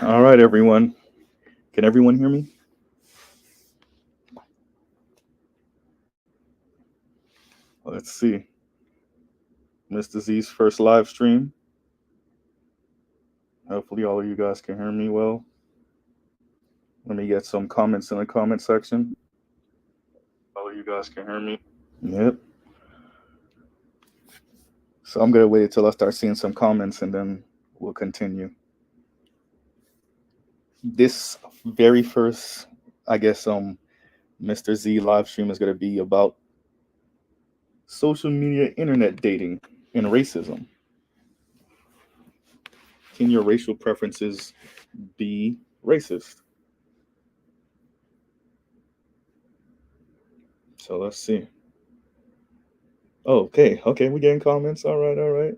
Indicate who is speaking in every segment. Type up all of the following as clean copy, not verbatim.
Speaker 1: All right, everyone. Can everyone hear me? Let's see. Mr. Z's first live stream. Hopefully, all of you guys can hear me well. Let me get some comments in the comment section. All of you guys can hear me. Yep. So I'm gonna wait until I start seeing some comments and then we'll continue. This very first, I guess, Mr. Z live stream is gonna be about social media, internet dating, and racism. Can your racial preferences be racist? So let's see. Oh, okay, we getting comments. All right.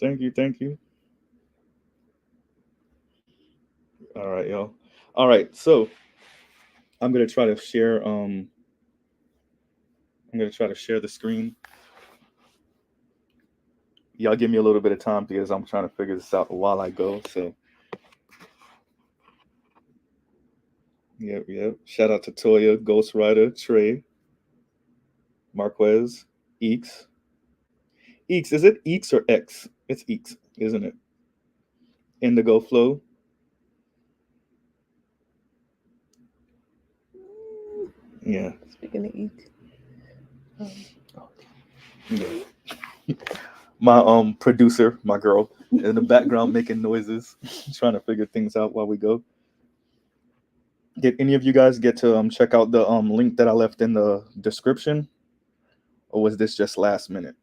Speaker 1: Thank you. All right, y'all. All right, so I'm gonna try to share. I'm gonna try to share the screen. Y'all give me a little bit of time because I'm trying to figure this out while I go. So, yep. Shout out to Toya, Ghostwriter, Trey, Marquez, Eeks. Eeks, is it Eeks or X? It's Eeks, isn't it? Indigo Flow. Yeah.
Speaker 2: Speaking of eat.
Speaker 1: Yeah. My producer, my girl, in the background making noises, trying to figure things out while we go. Did any of you guys get to check out the link that I left in the description, or was this just last minute?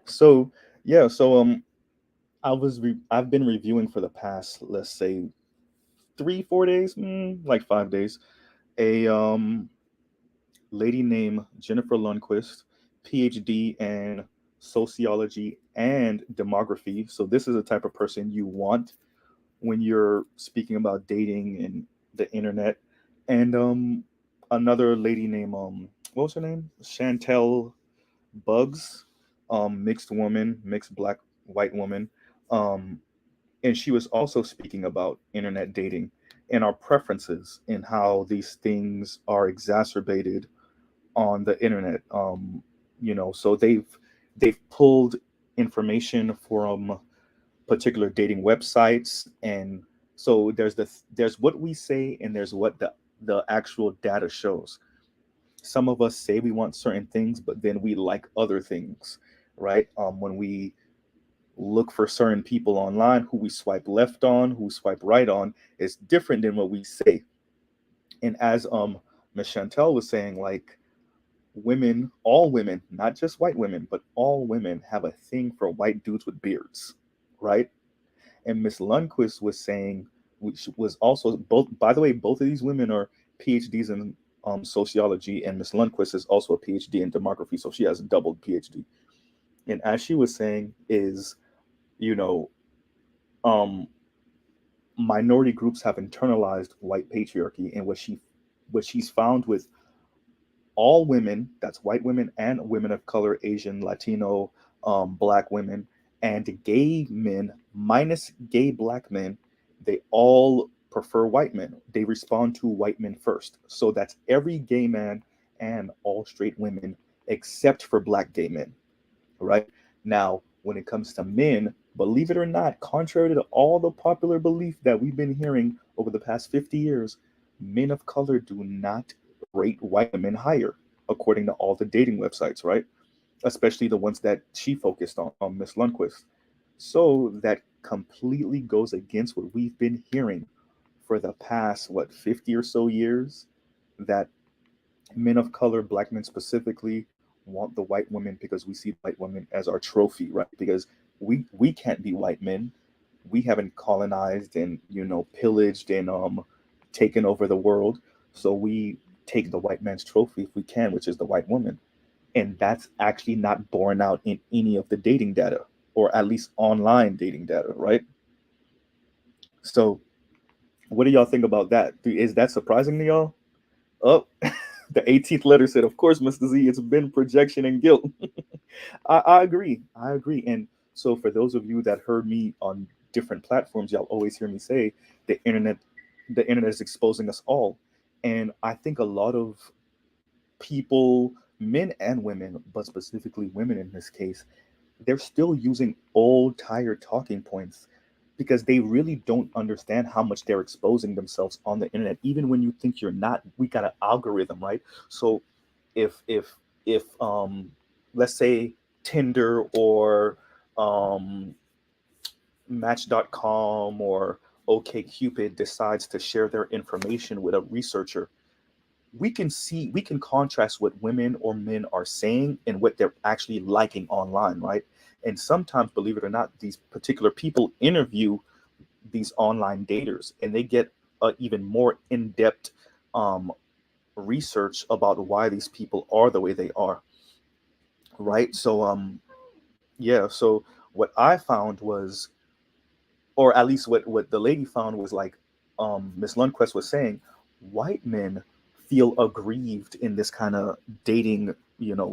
Speaker 1: So yeah, so I've been reviewing for the past, let's say, 3 4 days, like 5 days, a lady named Jennifer Lundquist, PhD in sociology and demography. So this is the type of person you want when you're speaking about dating and the internet. And another lady named what was her name? Shantel Buggs, mixed woman, mixed black white woman. Um, and she was also speaking about internet dating and our preferences and how these things are exacerbated on the internet. So they've pulled information from particular dating websites, and so there's what we say and there's what the actual data shows. Some of us say we want certain things, but then we like other things, right? When we look for certain people online, who we swipe left on, who we swipe right on, is different than what we say. And as Miss Chantel was saying, like, women, all women, not just white women, but all women have a thing for white dudes with beards, right? And Miss Lundquist was saying, which was also both. By the way, both of these women are PhDs in sociology, and Miss Lundquist is also a PhD in demography, so she has a double PhD. And as she was saying, is you know, um, minority groups have internalized white patriarchy, and what she's found with all women, that's white women and women of color, Asian, Latino, black women, and gay men, minus gay black men, they all prefer white men. They respond to white men first. So that's every gay man and all straight women except for black gay men, right? Now, when it comes to men, believe it or not, contrary to all the popular belief that we've been hearing over the past 50 years, men of color do not rate white women higher, according to all the dating websites, right? Especially the ones that she focused on Miss Lundquist. So that completely goes against what we've been hearing for the past, what, 50 or so years, that men of color, black men specifically, want the white women because we see white women as our trophy, right? Because we can't be white men. We haven't colonized and pillaged and taken over the world. So we take the white man's trophy if we can, which is the white woman. And that's actually not borne out in any of the dating data, or at least online dating data, right? So what do y'all think about that? Is that surprising to y'all? Oh, The 18th letter said, "Of course, Mr. Z, it's been projection and guilt." I agree. I agree. And so, for those of you that heard me on different platforms, y'all always hear me say the internet, the internet is exposing us all. And I think a lot of people, men and women, but specifically women in this case, they're still using old, tired talking points because they really don't understand how much they're exposing themselves on the internet. Even when you think you're not, we got an algorithm, right? So if let's say Tinder or um Match.com or OkCupid decides to share their information with a researcher, we can contrast what women or men are saying and what they're actually liking online, right? And sometimes, believe it or not, these particular people interview these online daters and they get even more in-depth um, research about why these people are the way they are, right? So yeah, so what I found was, or at least what the lady found was like, Miss Lundquist was saying, white men feel aggrieved in this kind of dating,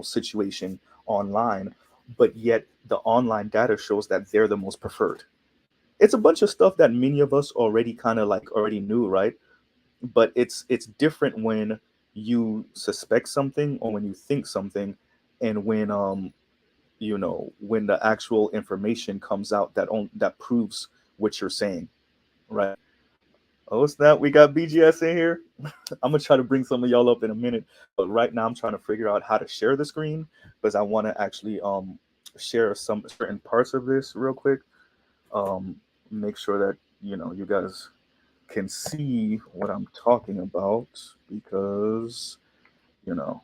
Speaker 1: situation online, but yet the online data shows that they're the most preferred. It's a bunch of stuff that many of us already kind of like already knew, right? But it's different when you suspect something or when you think something, and when the actual information comes out that proves what you're saying, right? Oh snap, we got BGS in here. I'm gonna try to bring some of y'all up in a minute, but right now I'm trying to figure out how to share the screen because I want to actually share some certain parts of this real quick. um Make sure that you guys can see what I'm talking about, because you know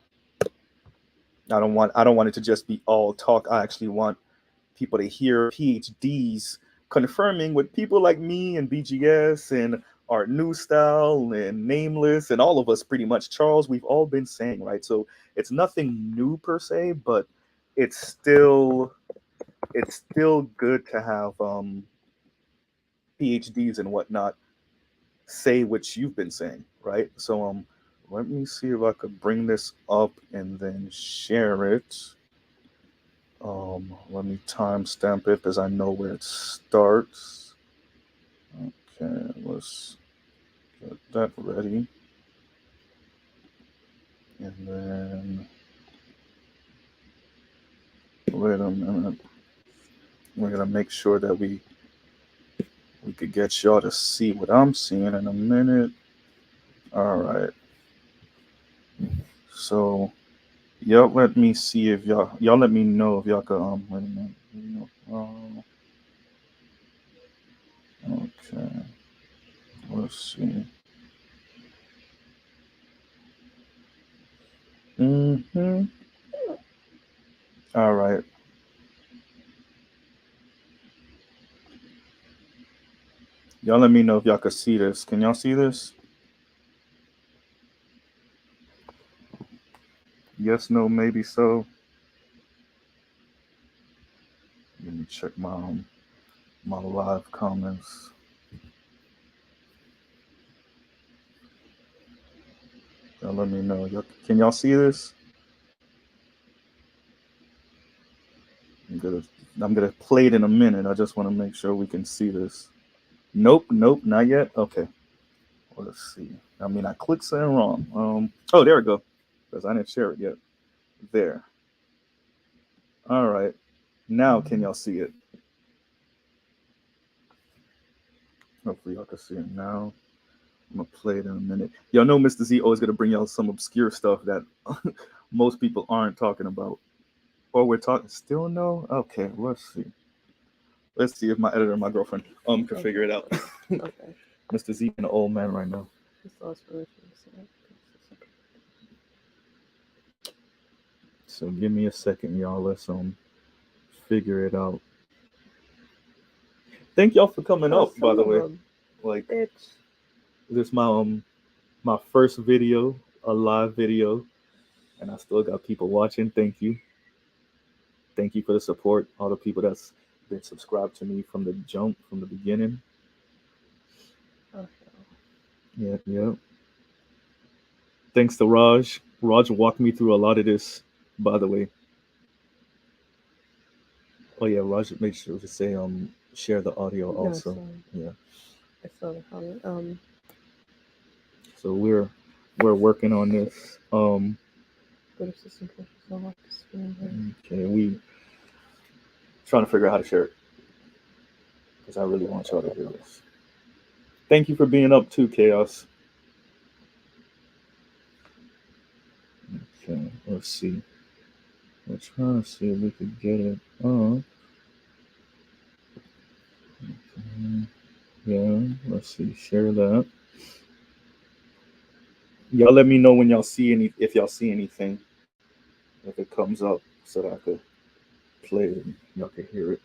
Speaker 1: I don't want it to just be all talk. I actually want people to hear PhDs confirming what people like me and BGS and Art New Style and Nameless and all of us, pretty much, Charles, we've all been saying, right? So it's nothing new per se, but it's still it's still good to have PhDs and whatnot say what you've been saying, right? So let me see if I could bring this up and then share it. Let me timestamp it because I know where it starts. Okay, let's get that ready. And then, wait a minute. We're gonna make sure that we could get y'all to see what I'm seeing in a minute. All right. So y'all let me see if y'all let me know if y'all could wait a minute. Okay. Let's see. Mm-hmm. All right. Y'all let me know if y'all could see this. Can y'all see this? Yes, no, maybe so. Let me check my live comments. Y'all let me know. Can y'all see this? I'm gonna I'm gonna play it in a minute. I just want to make sure we can see this. Nope, nope, not yet. Okay, well, let's see. I mean, I clicked something wrong. Oh, there we go. Because I didn't share it yet. There. All right. Now, can y'all see it? Hopefully, y'all can see it now. I'm gonna play it in a minute. Y'all know Mr. Z always gonna bring y'all some obscure stuff that most people aren't talking about, or we're talking. Still no. Okay, let's see. Let's see if my editor, my girlfriend, can figure it out. Okay. Mr. Z, an old man right now. So give me a second, y'all. Let's figure it out. Thank y'all for coming up, by the way. Like, this is my first video, a live video, and I still got people watching. Thank you. Thank you for the support. All the people that's been subscribed to me from the jump, from the beginning. Okay. Yeah, yeah. Thanks to Raj. Raj walked me through a lot of this, by the way. Oh yeah, Raj made sure to say share the audio also. Yeah.
Speaker 2: I saw the comment.
Speaker 1: So we're working on this.
Speaker 2: Good assistant coaches will have to screen here.
Speaker 1: Okay, we trying to figure out how to share it because I really want y'all to hear this. Thank you for being up too, Chaos. Okay, let's see. We're trying to see if we could get it up. Okay. Yeah, let's see. Share that. Y'all let me know when y'all see if y'all see anything. If it comes up so that I could play it and y'all can hear it.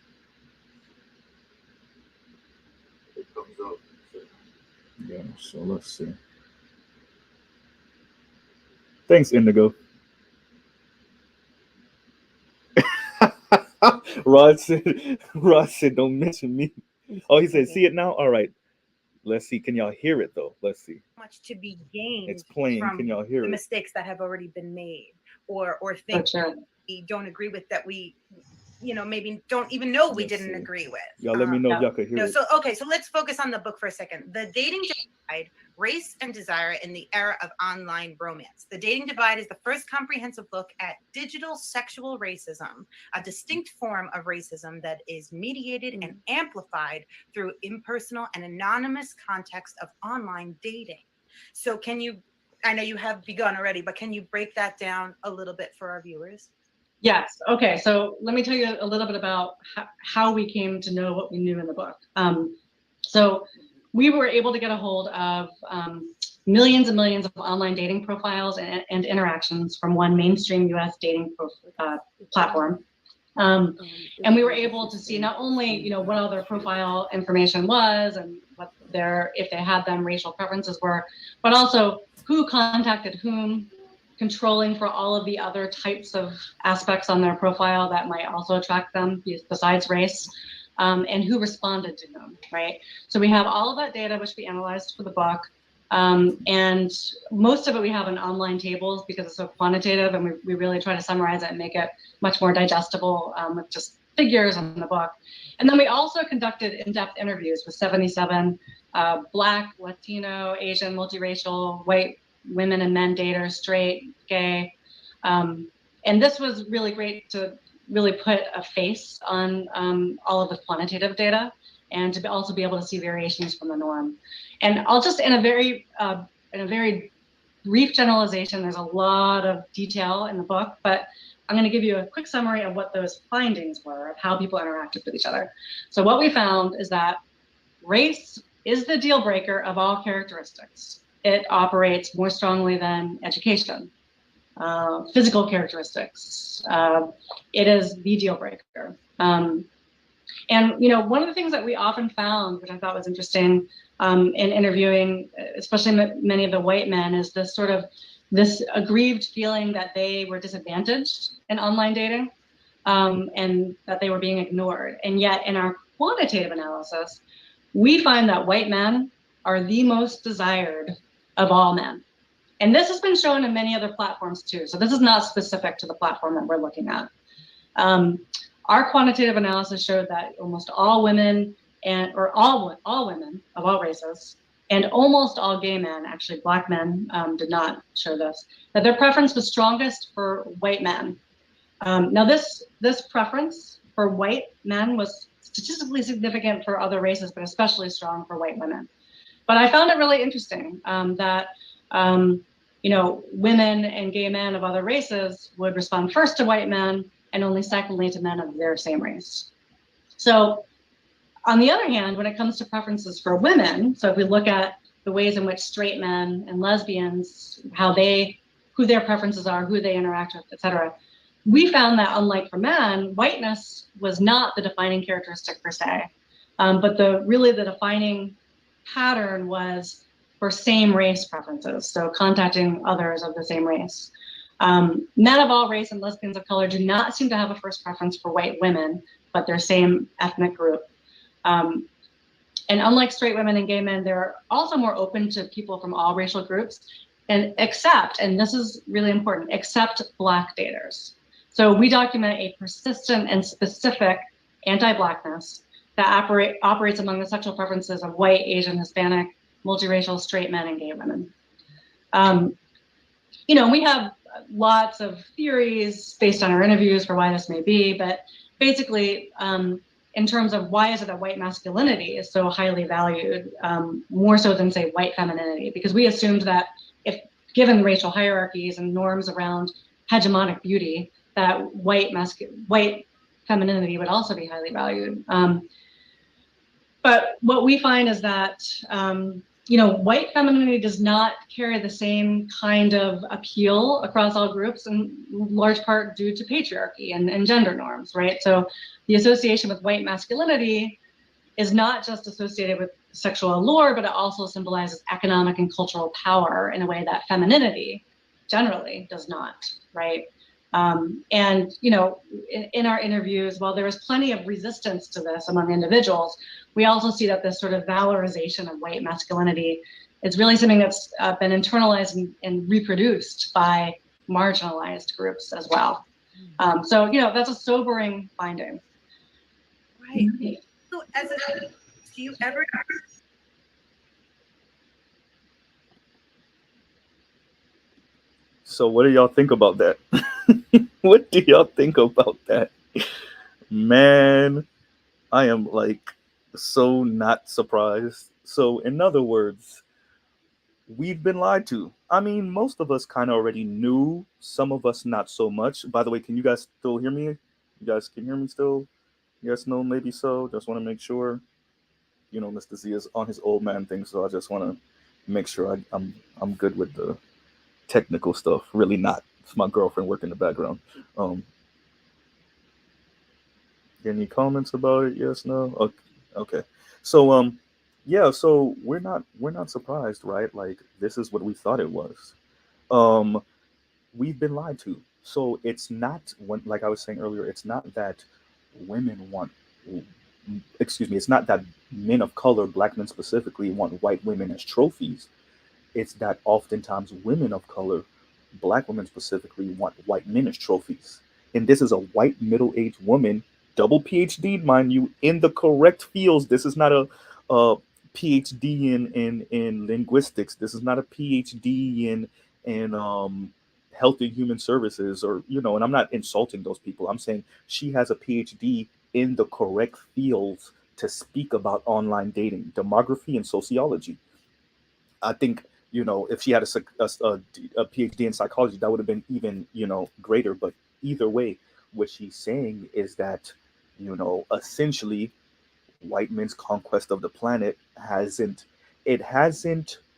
Speaker 1: It comes up. Yeah, so let's see. Thanks, Indigo. Rod said, don't mention me. Oh, he said, see it now? All right. Let's see. Can y'all hear it though? Let's see.
Speaker 3: Much to be gained.
Speaker 1: It's playing.
Speaker 3: From
Speaker 1: Can y'all hear
Speaker 3: the
Speaker 1: it?
Speaker 3: mistakes that have already been made, or things we don't agree with that we, maybe don't even know we didn't agree with.
Speaker 1: Y'all let me know if y'all could hear it.
Speaker 3: So let's focus on the book for a second. The Dating Divide: Race and Desire in the Era of Online Romance. The Dating Divide is the first comprehensive look at digital sexual racism, a distinct form of racism that is mediated and amplified through impersonal and anonymous context of online dating. So I know you have begun already, but can you break that down a little bit for our viewers?
Speaker 4: Yes. Okay. So let me tell you a little bit about how we came to know what we knew in the book. So we were able to get a hold of millions and millions of online dating profiles and interactions from one mainstream U.S. dating platform. And we were able to see not only, what all their profile information was and what if they had them racial preferences were, but also who contacted whom, controlling for all of the other types of aspects on their profile that might also attract them besides race, and who responded to whom, right? So we have all of that data, which we analyzed for the book. And most of it we have in online tables because it's so quantitative, and we really try to summarize it and make it much more digestible with just figures in the book. And then we also conducted in-depth interviews with 77 Black, Latino, Asian, multiracial, white women and men daters, straight, gay. And this was really great to really put a face on all of the quantitative data and to also be able to see variations from the norm. And I'll just, in a very brief generalization, there's a lot of detail in the book, but I'm going to give you a quick summary of what those findings were of how people interacted with each other. So what we found is that race is the deal breaker of all characteristics. It operates more strongly than education, physical characteristics. It is the deal breaker. And one of the things that we often found, which I thought was interesting in interviewing, especially many of the white men, is this aggrieved feeling that they were disadvantaged in online dating, and that they were being ignored. And yet in our quantitative analysis, we find that white men are the most desired of all men. And this has been shown in many other platforms too. So this is not specific to the platform that we're looking at. Our quantitative analysis showed that almost all women or all women of all races and almost all gay men, actually Black men did not show this, that their preference was strongest for white men. Now this preference for white men was statistically significant for other races, but especially strong for white women. But I found it really interesting that women and gay men of other races would respond first to white men and only secondly to men of their same race. So on the other hand, when it comes to preferences for women, so if we look at the ways in which straight men and lesbians, who their preferences are, who they interact with, et cetera, we found that unlike for men, whiteness was not the defining characteristic per se, but the defining pattern was for same race preferences, so contacting others of the same race. Men of all race and lesbians of color do not seem to have a first preference for white women, but their same ethnic group. And unlike straight women and gay men, they're also more open to people from all racial groups, and this is really important, except Black daters. So we document a persistent and specific anti-blackness that operates among the sexual preferences of white, Asian, Hispanic, multiracial, straight men, and gay women. We have lots of theories based on our interviews for why this may be, but basically, in terms of why is it that white masculinity is so highly valued, more so than, say, white femininity, because we assumed that if given racial hierarchies and norms around hegemonic beauty, that white femininity would also be highly valued. But what we find is that white femininity does not carry the same kind of appeal across all groups, in large part due to patriarchy and gender norms, right? So the association with white masculinity is not just associated with sexual allure, but it also symbolizes economic and cultural power in a way that femininity generally does not, right? In our interviews, while there is plenty of resistance to this among individuals, we also see that this sort of valorization of white masculinity is really something that's been internalized and reproduced by marginalized groups as well. So that's a sobering finding.
Speaker 3: Right. So do you ever...
Speaker 1: So what do y'all think about that? What do y'all think about that? Man, I am like so not surprised. So in other words, we've been lied to. I mean, most of us kind of already knew, some of us not so much. By the way, can you guys still hear me? You guys can hear me still? Yes, no, maybe so. Just want to make sure. Mr. Z is on his old man thing, so I just want to make sure I'm good with the technical stuff. Really not. It's my girlfriend working in the background. Any comments about it? Yes, no? Okay. So yeah, so we're not surprised, right? Like, this is what we thought it was. We've been lied to. So it's not, like I was saying earlier, it's not that women want, it's not that men of color, black men specifically, want white women as trophies. It's that oftentimes women of color, black women specifically, want white men as trophies. And this is a white middle-aged woman, double PhD, mind you, in the correct fields. This is not a PhD in linguistics. This is not a PhD in health and human services, or and I'm not insulting those people. I'm saying she has a PhD in the correct fields to speak about online dating, demography, and sociology. I think if she had a PhD in psychology, that would have been even greater. But either way, what she's saying is that essentially white men's conquest of the planet hasn't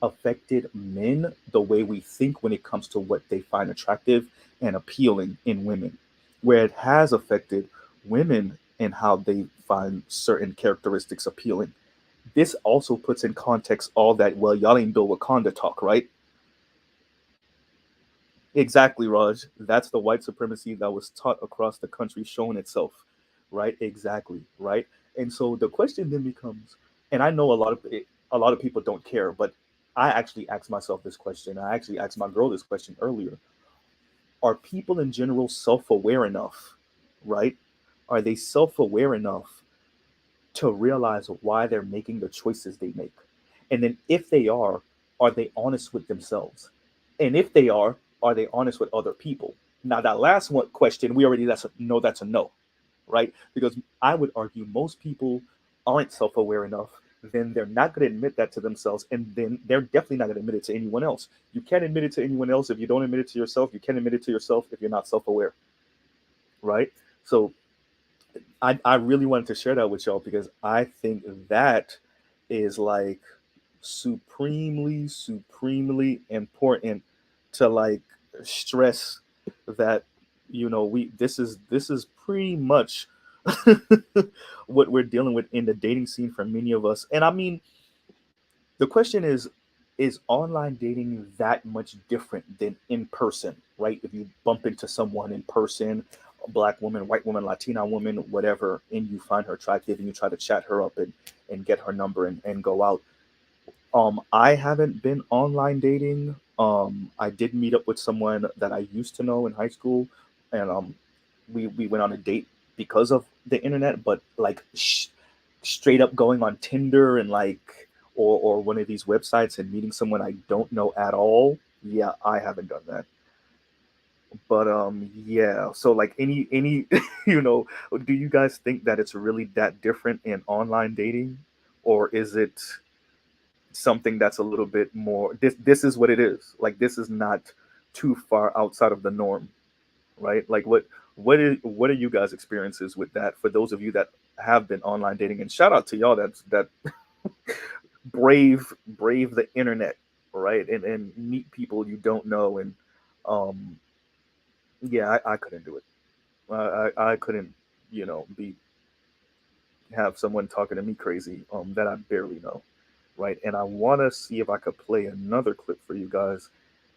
Speaker 1: affected men the way we think when it comes to what they find attractive and appealing in women, where it has affected women and how they find certain characteristics appealing. This also puts in context all that, well, y'all ain't built Wakanda talk, right? Exactly, Raj. That's the white supremacy that was taught across the country showing itself, right? Exactly, right? And so the question then becomes, and I know a lot of people don't care, but I actually asked myself this question. I actually asked my girl this question earlier. Are people in general self-aware enough, right? Are they self-aware enough to realize why they're making the choices they make? And then if they are they honest with themselves? And if they are they honest with other people? Now, that last one question, we already know that's a no, right? Because I would argue most people aren't self-aware enough, then they're not going to admit that to themselves, and then they're definitely not going to admit it to anyone else. You can't admit it to anyone else if you don't admit it to yourself. You can't admit it to yourself if you're not self-aware, right? So I really wanted to share that with y'all because I think that is like supremely important to like stress that this is pretty much what we're dealing with in the dating scene for many of us. And I mean, the question is online dating that much different than in person, right? If you bump into someone in person, a black woman, white woman, Latina woman, whatever, and you find her attractive and you try to chat her up and get her number and go out, I haven't been online dating. I did meet up with someone that I used to know in high school, and we went on a date because of the internet, but like straight up going on Tinder and like or one of these websites and meeting someone I don't know at all. Yeah, I haven't done that. But yeah, so like any you know, do you guys think that it's really that different in online dating, or is it something that's a little bit more, this is what it is, like this is not too far outside of the norm, right? Like what are you guys experiences with that, for those of you that have been online dating? And shout out to y'all that brave the internet, right? And meet people you don't know. And um yeah, I couldn't do it. I couldn't, be have someone talking to me crazy that I barely know, right? And I want to see if I could play another clip for you guys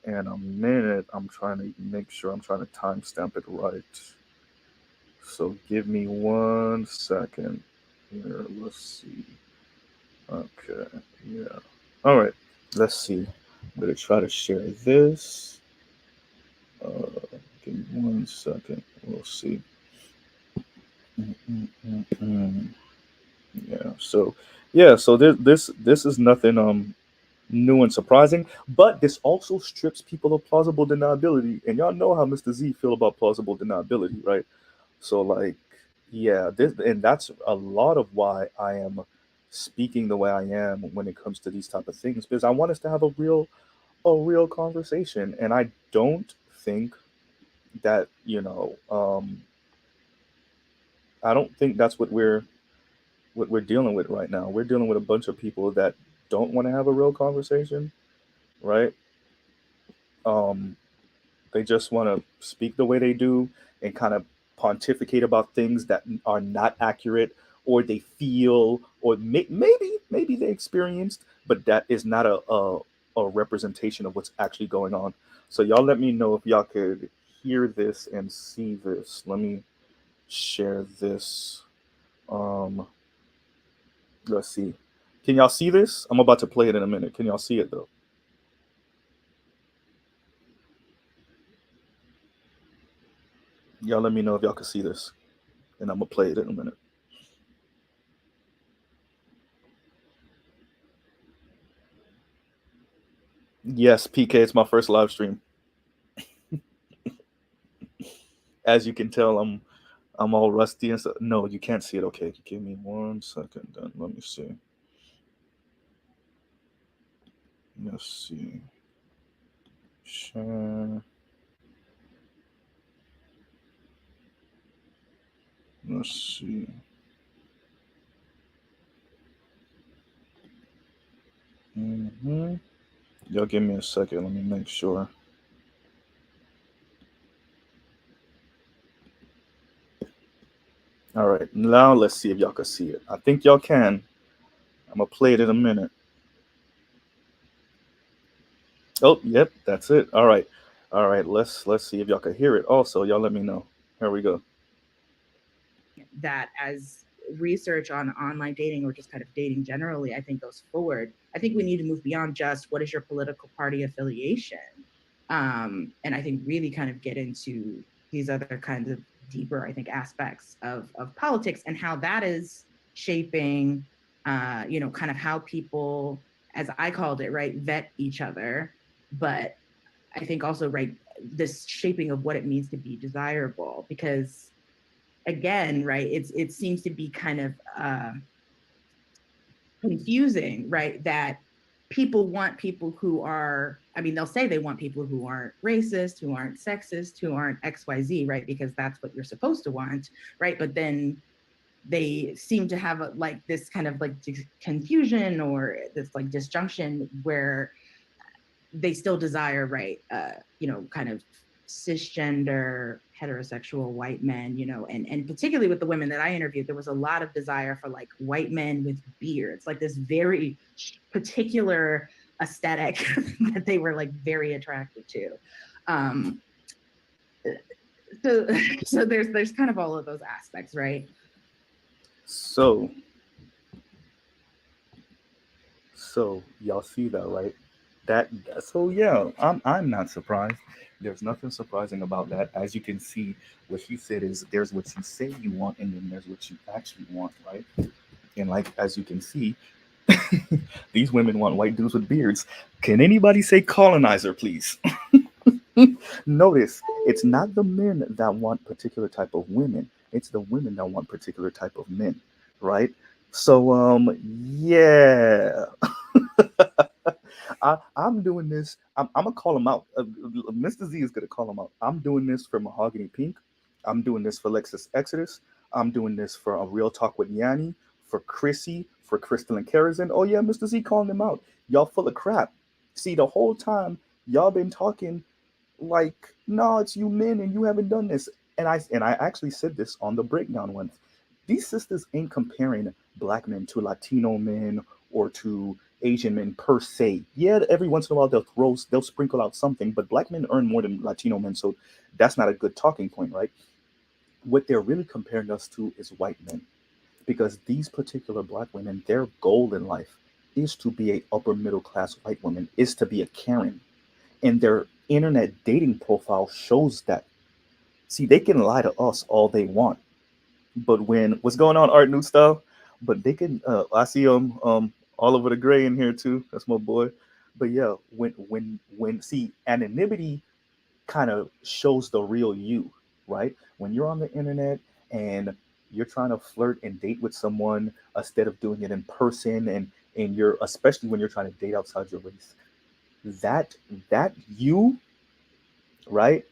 Speaker 1: in a minute. I'm trying to make sure I'm trying to timestamp it right. So give me 1 second here. Let's see. Okay, yeah. All right. Let's see. I'm gonna try to share this. Uh, give me 1 second. We'll see. Mm-mm-mm-mm. Yeah. So, yeah. So this is nothing new and surprising, but this also strips people of plausible deniability. And y'all know how Mr. Z feel about plausible deniability, right? So like, yeah, this and that's a lot of why I am speaking the way I am when it comes to these type of things, because I want us to have a real conversation. And I don't think that, I don't think that's what we're dealing with right now. We're dealing with a bunch of people that don't want to have a real conversation, right? Um, they just want to speak the way they do and kind of pontificate about things that are not accurate, or they feel, or maybe they experienced, but that is not a representation of what's actually going on. So y'all let me know if y'all could hear this and see this. Let me share this. Um, let's see. Can y'all see this? I'm about to play it in a minute. Can y'all see it though? Y'all let me know if y'all can see this, and I'm gonna play it in a minute. Yes, PK, it's my first live stream. As you can tell, I'm all rusty and stuff. No, you can't see it. Okay, give me 1 second. Then let me see. Let's see. Share. Let's see. Y'all give me a second. Let me make sure. All right, now let's see if y'all can see it. I think y'all can. I'm gonna play it in a minute. Oh, yep, that's it. All right. Let's see if y'all can hear it. Also, y'all let me know. Here we go.
Speaker 5: That as research on online dating or just kind of dating generally, I think goes forward, I think we need to move beyond just what is your political party affiliation, and I think really kind of get into these other kinds of deeper, I think, aspects of politics and how that is shaping, kind of how people, as I called it, right, vet each other, but I think also, right, this shaping of what it means to be desirable, because again, right, it seems to be kind of confusing, right, that people want people who are, I mean, they'll say they want people who aren't racist, who aren't sexist, who aren't XYZ, right, because that's what you're supposed to want, right? But then they seem to have like this kind of like confusion or this like disjunction where they still desire, right, kind of cisgender heterosexual white men, and particularly with the women that I interviewed, there was a lot of desire for like white men with beards, like this very particular aesthetic that they were like very attracted to. So so there's kind of all of those aspects, right?
Speaker 1: So So y'all see that, right? That so yeah, I'm not surprised. There's nothing surprising about that. As you can see, what she said is there's what you say you want, and then there's what you actually want, right? And like as you can see, these women want white dudes with beards. Can anybody say colonizer, please? Notice it's not the men that want particular type of women. It's the women that want particular type of men, right? So yeah. I'm doing this. I'm gonna call him out. Mr. Z is gonna call him out. I'm doing this for Mahogany Pink. I'm doing this for Lexus Exodus. I'm doing this for a Real Talk with Yanni, for Chrissy, for Crystal and Karazin. Oh yeah, Mr. Z calling them out. Y'all full of crap. See, the whole time y'all been talking like, no, it's you men and you haven't done this. And I actually said this on the breakdown once. These sisters ain't comparing black men to Latino men or to Asian men per se. Yeah, every once in a while they'll sprinkle out something, but black men earn more than Latino men, so that's not a good talking point, right? What they're really comparing us to is white men, because these particular black women, their goal in life is to be a upper middle class white woman, is to be a Karen, and their internet dating profile shows that. See, they can lie to us all they want, but when what's going on, Art New Style? But they can. I see Oliver the Gray in here too. That's my boy. But yeah, when see, anonymity kind of shows the real you, right? When you're on the internet and you're trying to flirt and date with someone instead of doing it in person, and you're especially when you're trying to date outside your race, that that you, right?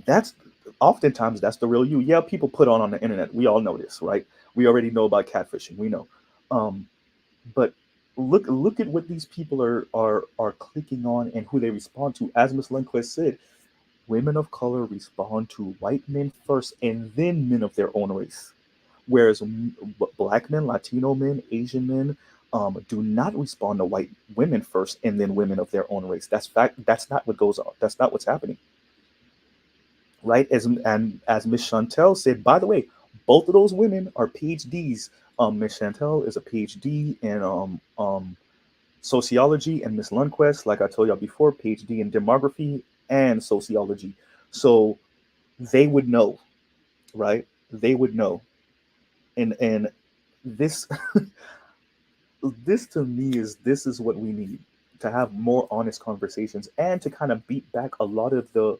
Speaker 1: That's oftentimes that's the real you. Yeah, people put on the internet. We all know this, right? We already know about catfishing. We know, um, but look at what these people are clicking on and who they respond to. As Miss Lundquist said, women of color respond to white men first, and then men of their own race. Whereas black men, Latino men, Asian men do not respond to white women first, and then women of their own race. That's fact. That's not what goes on. That's not what's happening, right? As Miss Chantel said, by the way, both of those women are PhDs. Miss Chantel is a PhD in sociology, and Miss Lundquist, like I told y'all before, PhD in demography and sociology. So they would know, right? They would know, and this this to me is this is what we need to have more honest conversations and to kind of beat back a lot of the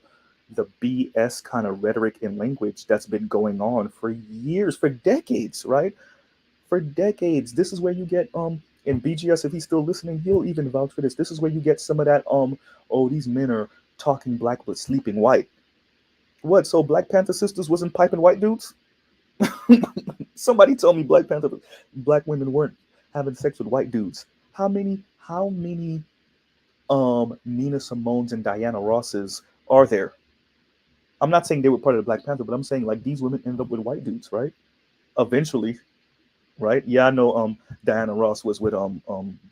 Speaker 1: BS kind of rhetoric and language that's been going on for years, for decades, right? For decades. This is where you get in BGS, if he's still listening, he'll even vouch for this. This is where you get some of that oh, these men are talking black but sleeping white. What? So Black Panther sisters wasn't piping white dudes? Somebody told me black women weren't having sex with white dudes. How many Nina Simone's and Diana Ross's are there? I'm not saying they were part of the Black Panther, but I'm saying like these women end up with white dudes, right? Eventually, right? Yeah, I know Diana Ross was with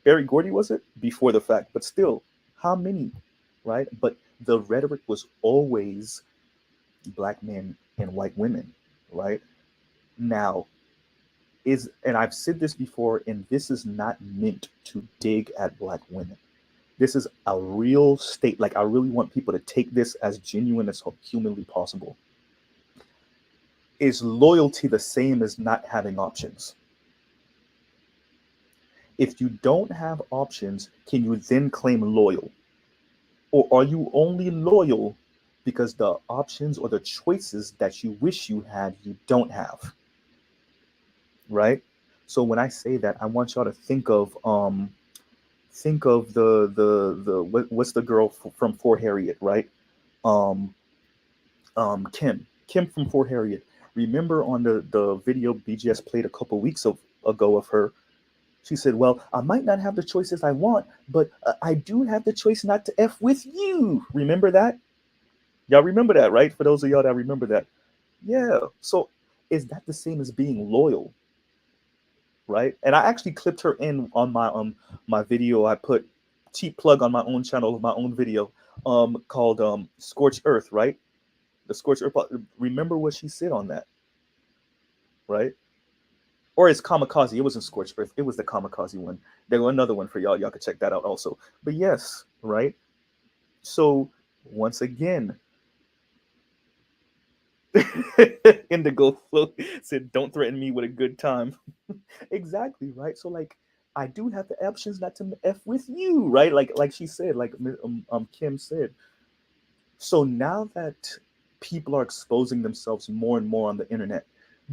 Speaker 1: Barry Gordy, was it? Before the fact, but still, how many, right? But the rhetoric was always black men and white women, right? Now, and I've said this before, and this is not meant to dig at black women. This is a real state. Like, I really want people to take this as genuine as humanly possible. Is loyalty the same as not having options? If you don't have options, can you then claim loyal? Or are you only loyal because the options or the choices that you wish you had, you don't have? Right? So when I say that, I want y'all to think of what's the girl from Fort Harriet, right? Um, Kim from Fort Harriet. Remember on the video BGS played a couple weeks ago of her. She said, "Well, I might not have the choices I want, but I do have the choice not to f with you." Remember that? Y'all remember that, right? For those of y'all that remember that, yeah. So is that the same as being loyal? Right? And I actually clipped her in on my video. I put cheap plug on my own channel of my own video called Scorched Earth, right? The Scorched Earth. Remember what she said on that, right? or it's Kamikaze. It wasn't Scorched Earth. It was the Kamikaze one. There was another one for y'all. Y'all could check that out also. But yes, right? So once again, Indigo Flow said, "Don't threaten me with a good time." Exactly, right? So like, I do have the options not to f with you, right? Like she said, like Kim said. So now that people are exposing themselves more and more on the internet,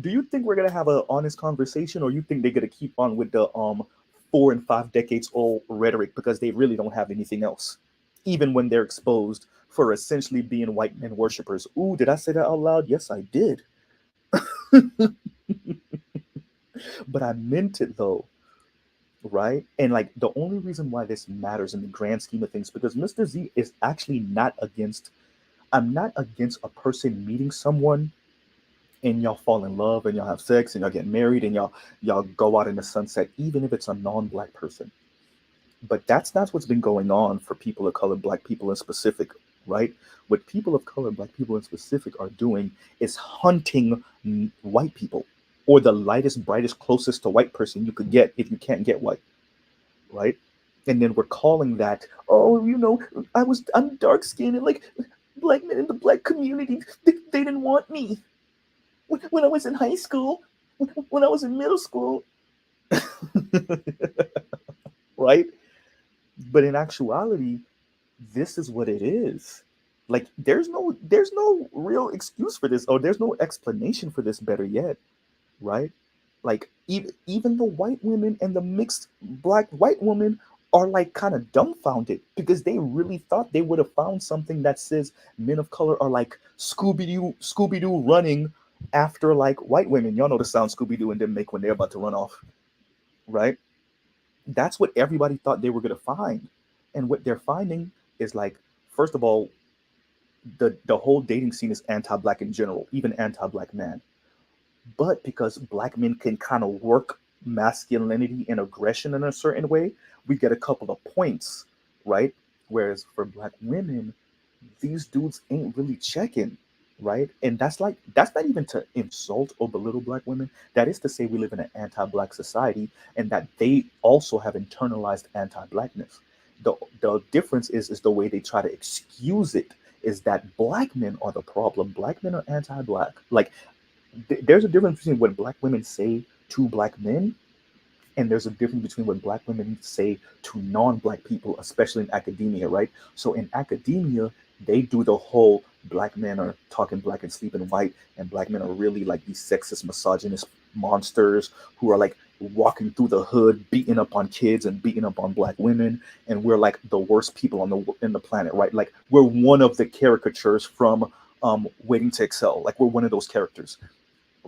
Speaker 1: do you think we're gonna have an honest conversation, or you think they're gonna keep on with the 4 and 5 decades old rhetoric because they really don't have anything else, even when they're exposed for essentially being white men worshippers? Ooh, did I say that out loud? Yes, I did. But I meant it though, right? And like the only reason why this matters in the grand scheme of things, because Mr. Z is actually not against. I'm not against a person meeting someone and y'all fall in love and y'all have sex and y'all get married and y'all go out in the sunset, even if it's a non-black person. But that's not what's been going on for people of color, black people in specific, right? What people of color, black people in specific, are doing is hunting white people, or the lightest, brightest, closest to white person you could get if you can't get white, right? And then we're calling that, oh, I'm dark skinned and like black men in the black community, they didn't want me when I was in high school, when I was in middle school, right? But in actuality, this is what it is. Like there's no real excuse for this, or there's no explanation for this, better yet, right? Like even the white women and the mixed black white women are like kind of dumbfounded because they really thought they would have found something that says men of color are like Scooby Doo running after like white women. Y'all know the sound Scooby Doo and them make when they're about to run off, right? That's what everybody thought they were gonna find, and what they're finding is like, first of all, the whole dating scene is anti-black in general, even anti-black man. But because black men can kind of work masculinity and aggression in a certain way, we get a couple of points, right? Whereas for black women, these dudes ain't really checking, right? And that's not even to insult or belittle black women. That is to say we live in an anti-black society and that they also have internalized anti-blackness. The difference is the way they try to excuse it is that black men are the problem. Black men are anti-black. Like there's a difference between what black women say to black men, and there's a difference between what black women say to non-black people, especially in academia, right? So in academia, they do the whole black men are talking black and sleeping white, and black men are really like these sexist, misogynist monsters who are like walking through the hood, beating up on kids and beating up on black women, and we're like the worst people on the planet, right? Like we're one of the caricatures from Waiting to Excel. Like we're one of those characters,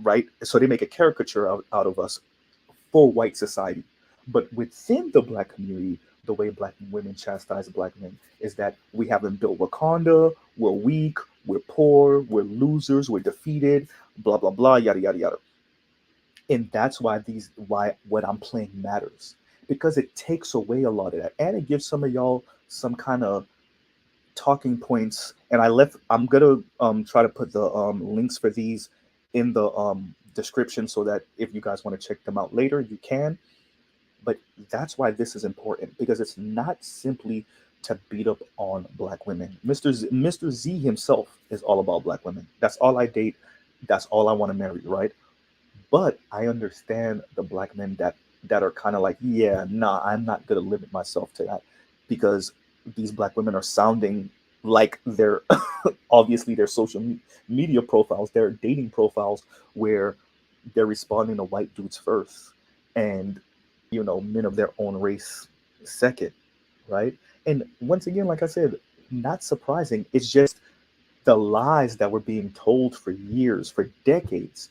Speaker 1: right? So they make a caricature out of us for white society. But within the black community, the way black women chastise black men is that we haven't built Wakanda, we're weak, we're poor, we're losers, we're defeated, blah blah blah, yada yada yada. And that's why what I'm playing matters. Because it takes away a lot of that. And it gives some of y'all some kind of talking points. And I'm gonna try to put the links for these in the description so that if you guys want to check them out later, you can. But that's why this is important, because it's not simply to beat up on black women. Mr. Z himself is all about black women. That's all I date. That's all I want to marry, right? But I understand the black men that are kind of like, yeah, nah, I'm not gonna limit myself to that, because these black women are sounding like they're obviously their social media profiles, their dating profiles, where they're responding to white dudes first, and men of their own race second, right? And once again, like I said, not surprising. It's just the lies that were being told for years, for decades,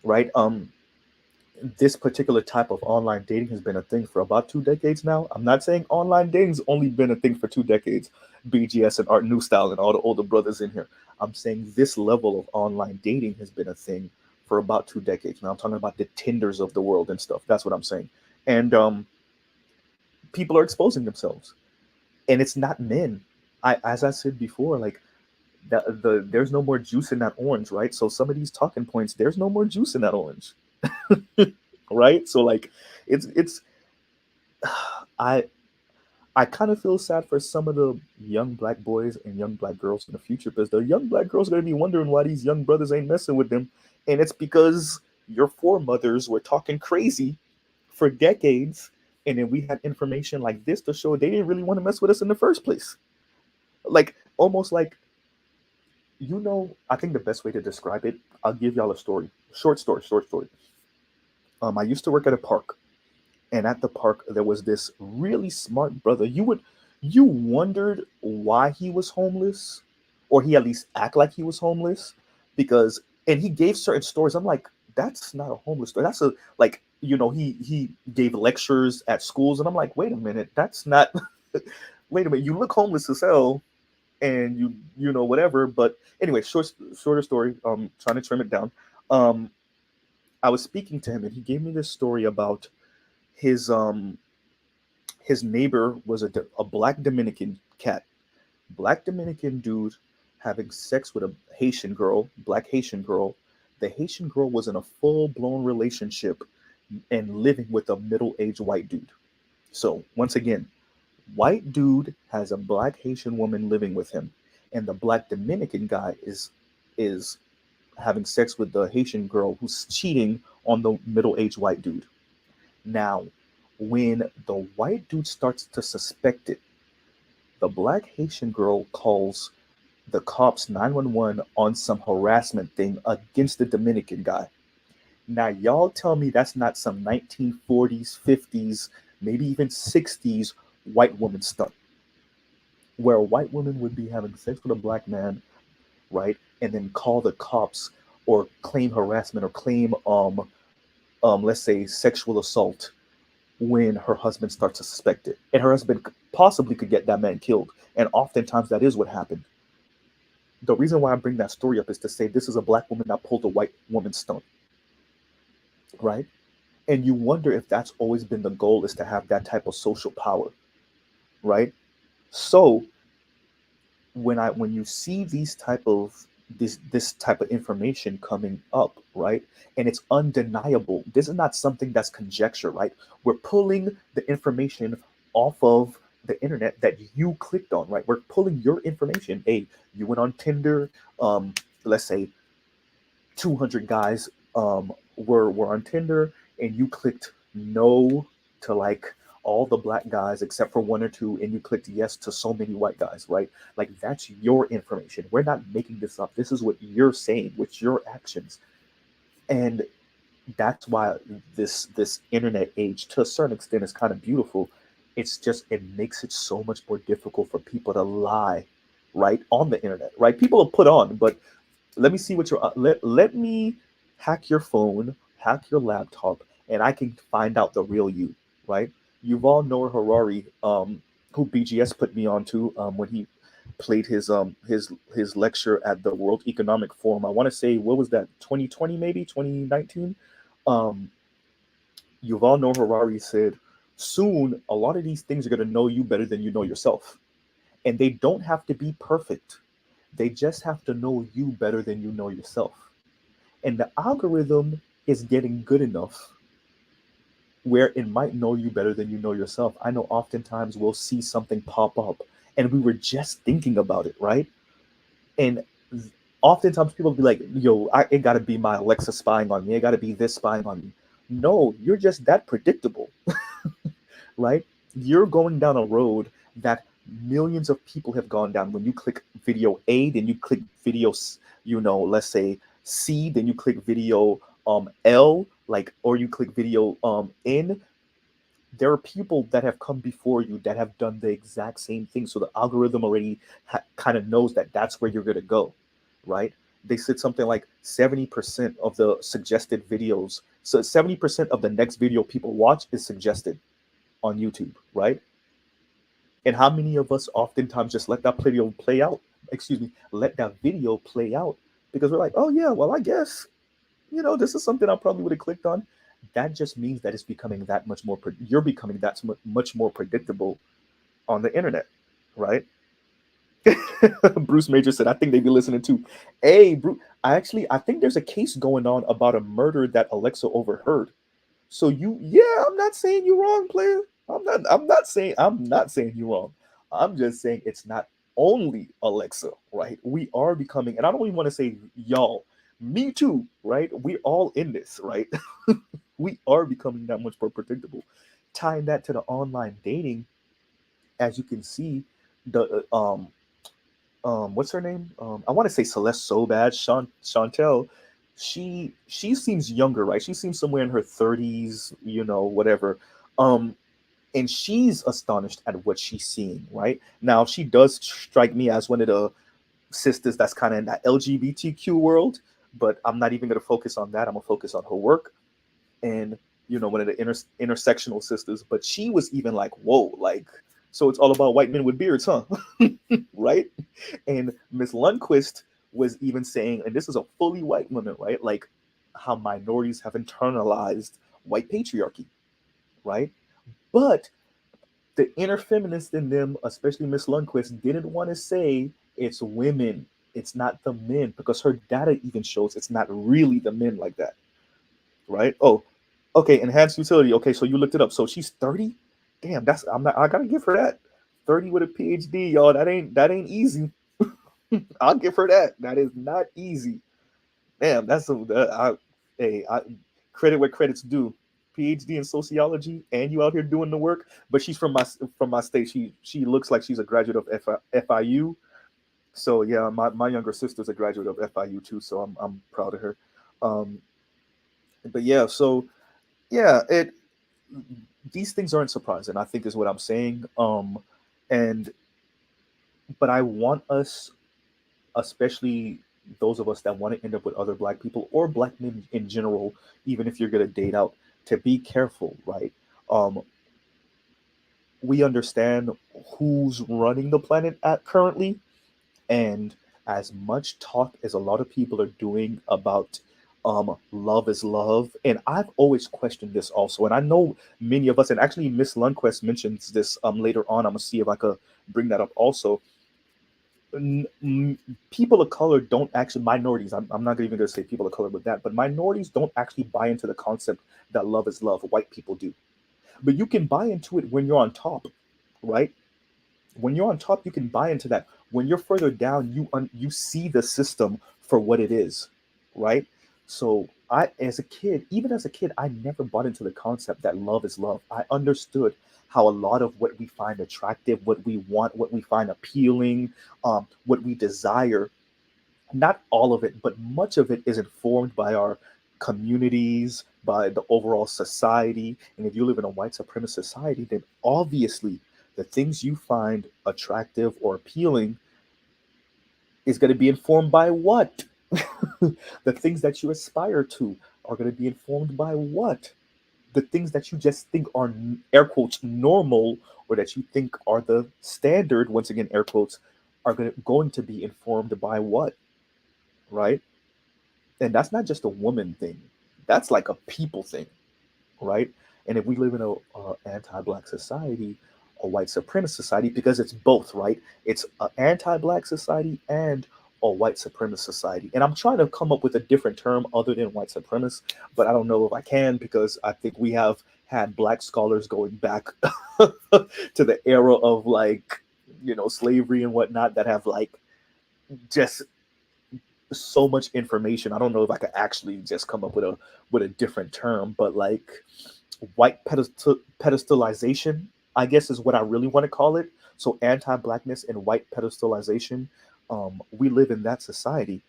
Speaker 1: right? This particular type of online dating has been a thing for about 2 decades now. I'm not saying online dating's only been a thing for 2 decades. BGS and Art New Style and all the older brothers in here. I'm saying this level of online dating has been a thing for about 2 decades now. I'm talking about the Tinders of the world and stuff. That's what I'm saying. And people are exposing themselves, and it's not men. As I said before, like there's no more juice in that orange, right? So some of these talking points, there's no more juice in that orange. right? So like, it's I I kind of feel sad for some of the young black boys and young black girls in the future, because the young black girls are gonna be wondering why these young brothers ain't messing with them, and it's because your foremothers were talking crazy for decades, and then we had information like this to show they didn't really want to mess with us in the first place. Like almost like, I think the best way to describe it, I'll give y'all a story, short story. I used to work at a park, and at the park there was this really smart brother. You wondered why he was homeless, or he at least act like he was homeless, because and he gave certain stories. I'm like, that's not a homeless story. That's a like he gave lectures at schools, and I'm like, wait a minute, that's not. Wait a minute, you look homeless as hell, and whatever. But anyway, shorter story. Trying to trim it down. Um, I was speaking to him, and he gave me this story about his his neighbor was a black Dominican cat, black Dominican dude having sex with a Haitian girl, black Haitian girl. The Haitian girl was in a full blown relationship and living with a middle aged white dude. So once again, white dude has a black Haitian woman living with him, and the black Dominican guy is having sex with the Haitian girl who's cheating on the middle aged white dude. Now, when the white dude starts to suspect it, the black Haitian girl calls the cops 911 on some harassment thing against the Dominican guy. Now, y'all tell me that's not some 1940s, 50s, maybe even 60s white woman stunt, where a white woman would be having sex with a black man, right? And then call the cops or claim harassment or claim, let's say, sexual assault when her husband starts to suspect it. And her husband possibly could get that man killed. And oftentimes that is what happened. The reason why I bring that story up is to say this is a black woman that pulled a white woman's stunt, right? And you wonder if that's always been the goal, is to have that type of social power, right? So when you see this type of information coming up, right, and it's undeniable, this is not something that's conjecture, right? We're pulling the information off of the internet that you clicked on, right? We're pulling your information. Hey, you went on Tinder, let's say 200 guys were on Tinder, and you clicked no to like all the black guys except for one or two, and you clicked yes to so many white guys, right? Like, that's your information. We're not making this up. This is what you're saying with your actions. And that's why this internet age, to a certain extent, is kind of beautiful. It's just, it makes it so much more difficult for people to lie, right, on the internet, right? People will put on, but let me see what you're let me hack your phone, hack your laptop, and I can find out the real you, right? Yuval Noah Harari, who BGS put me on to, when he played his lecture at the World Economic Forum. I want to say, what was that, 2020, maybe 2019? um Yuval Noah Harari said, soon a lot of these things are going to know you better than you know yourself, and they don't have to be perfect. They just have to know you better than you know yourself. And the algorithm is getting good enough where it might know you better than you know yourself. I know oftentimes we'll see something pop up and we were just thinking about it, right? And oftentimes people be like, yo, it got to be my Alexa spying on me. It got to be this spying on me. No, you're just that predictable, right? You're going down a road that millions of people have gone down. When you click video A, then you click video, let's say C, then you click video L, like, or you click video N. There are people that have come before you that have done the exact same thing. So the algorithm already kind of knows that that's where you're going to go, right? They said something like 70% of the suggested videos. So 70% of the next video people watch is suggested on YouTube, right? And how many of us oftentimes just let that video play out? Excuse me, let that video play out because we're like, oh yeah, well, I guess, this is something I probably would have clicked on. That just means that it's becoming that much more, you're becoming that much more predictable on the internet, right? Bruce Major said, I think they'd be listening to, hey, Bruce, I think there's a case going on about a murder that Alexa overheard. So yeah, I'm not saying you're wrong, player. I'm not saying you're wrong. I'm just saying it's not only Alexa, right? We are becoming, and I don't even want to say y'all, me too, right? We're all in this, right? We are becoming that much more predictable. Tying that to the online dating, as you can see, the what's her name? I want to say Celeste so bad. Shantel, she seems younger, right? She seems somewhere in her 30s, whatever. Um, and she's astonished at what she's seeing, right? Now she does strike me as one of the sisters that's kind of in that LGBTQ world, but I'm not even gonna focus on that. I'm gonna focus on her work and one of the intersectional sisters. But she was even like, whoa, like, so it's all about white men with beards, huh? Right? And Miss Lundquist was even saying, and this is a fully white woman, right? Like how minorities have internalized white patriarchy, right? But the inner feminist in them, especially Miss Lundquist, didn't want to say it's women, it's not the men, because her data even shows it's not really the men like that, right? Oh, okay, enhanced utility. Okay, so you looked it up. So she's 30. Damn, I gotta give her that. 30 with a PhD, y'all. That ain't easy. I'll give her that. That is not easy. Damn, hey, credit where credit's due. PhD in sociology, and you out here doing the work. But she's from my state. She looks like she's a graduate of FIU. So yeah, my younger sister's a graduate of FIU too. So I'm proud of her. Um, but yeah, so yeah, it these things aren't surprising. I think is what I'm saying. And but I want us, especially those of us that want to end up with other black people or black men in general, even if you're going to date out, to be careful, right? Um, we understand who's running the planet at currently, and as much talk as a lot of people are doing about love is love, and I've always questioned this also, and I know many of us, and actually Miss Lundquist mentions this later on. I'm gonna see if I could bring that up also. People of color don't actually, minorities, I'm not even going to say people of color with that, but minorities don't actually buy into the concept that love is love. White people do, but you can buy into it when you're on top, right? When you're on top, you can buy into that. When you're further down, you see the system for what it is, right? So as a kid, even as a kid, I never bought into the concept that love is love. I understood how a lot of what we find attractive, what we want, what we find appealing, what we desire, not all of it, but much of it is informed by our communities, by the overall society. And if you live in a white supremacist society, then obviously the things you find attractive or appealing is going to be informed by what? The things that you aspire to are going to be informed by what? The things that you just think are air quotes normal, or that you think are the standard, once again air quotes, are going to be informed by what, right? And that's not just a woman thing. That's like a people thing, right? And if we live in a anti-black society, a white supremacist society, because it's both, right? It's an anti-black society and a white supremacist society. And I'm trying to come up with a different term other than white supremacist, but I don't know if I can, because I think we have had black scholars going back to the era of, like, slavery and whatnot, that have like just so much information. I don't know if I could actually just come up with a different term, but like white pedestalization, I guess, is what I really want to call it. So anti-blackness and white pedestalization. We live in that society.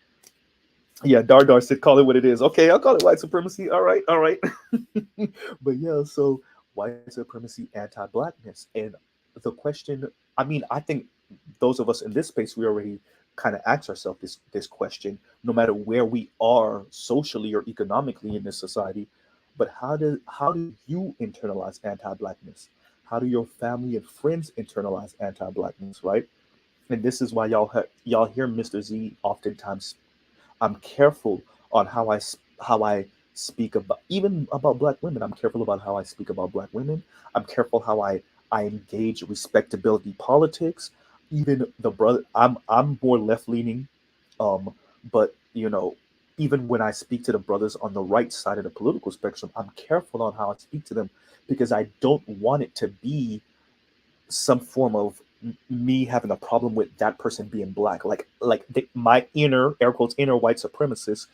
Speaker 1: Yeah, Dardar said, "Call it what it is." Okay, I'll call it white supremacy. All right, all right. But yeah, so white supremacy, anti-blackness, and the question. I mean, I think those of us in this space, we already kind of ask ourselves this question, no matter where we are socially or economically in this society. But how do you internalize anti-blackness? How do your family and friends internalize anti-blackness? Right, and this is why y'all hear Mr. Z oftentimes. I'm careful on how I speak about, even about black women. I'm careful about how I speak about black women. I'm careful how I engage respectability politics. Even the brother, I'm more left leaning, but even when I speak to the brothers on the right side of the political spectrum, I'm careful on how I speak to them because I don't want it to be some form of me having a problem with that person being black, my inner air quotes inner white supremacist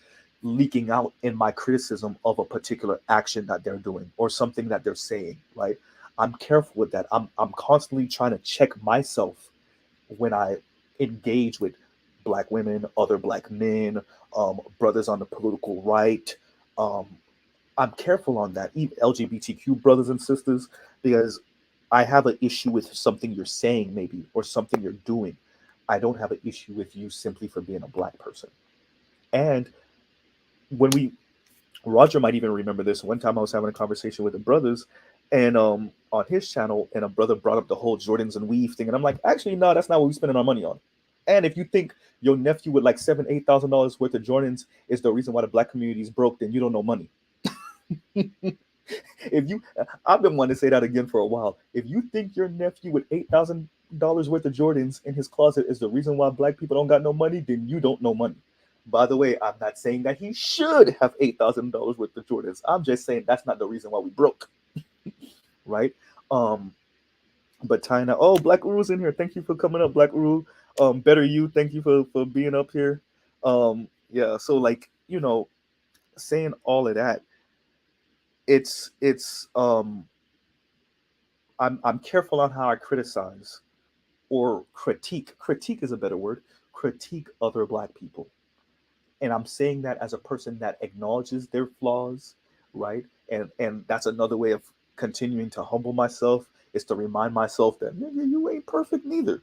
Speaker 1: leaking out in my criticism of a particular action that they're doing or something that they're saying, right? I'm careful with that. I'm constantly trying to check myself when I engage with black women, other black men, brothers on the political right. um, I'm careful on that, even LGBTQ brothers and sisters, because I have an issue with something you're saying, maybe, or something you're doing. I don't have an issue with you simply for being a black person. And when we, Roger might even remember this. One time I was having a conversation with the brothers, and on his channel, and a brother brought up the whole Jordans and weave thing, and I'm like, actually, no, that's not what we're spending our money on. And if you think your nephew with like $7,000-8,000 worth of Jordans is the reason why the black community is broke, then you don't know money. If you, I've been wanting to say that again for a while. If you think your nephew with $8,000 worth of Jordans in his closet is the reason why black people don't got no money, then you don't know money. By the way, I'm not saying that he should have $8,000 worth of Jordans. I'm just saying that's not the reason why we broke, right? Um, but Tina, oh, Black Uru's in here. Thank you for coming up, Black Uru. Better you, thank you for being up here. Yeah, so like saying all of that, it's I'm careful on how I criticize or critique. Critique is a better word. Critique other black people. And I'm saying that as a person that acknowledges their flaws, right? And that's another way of continuing to humble myself, is to remind myself that nigga, you ain't perfect neither.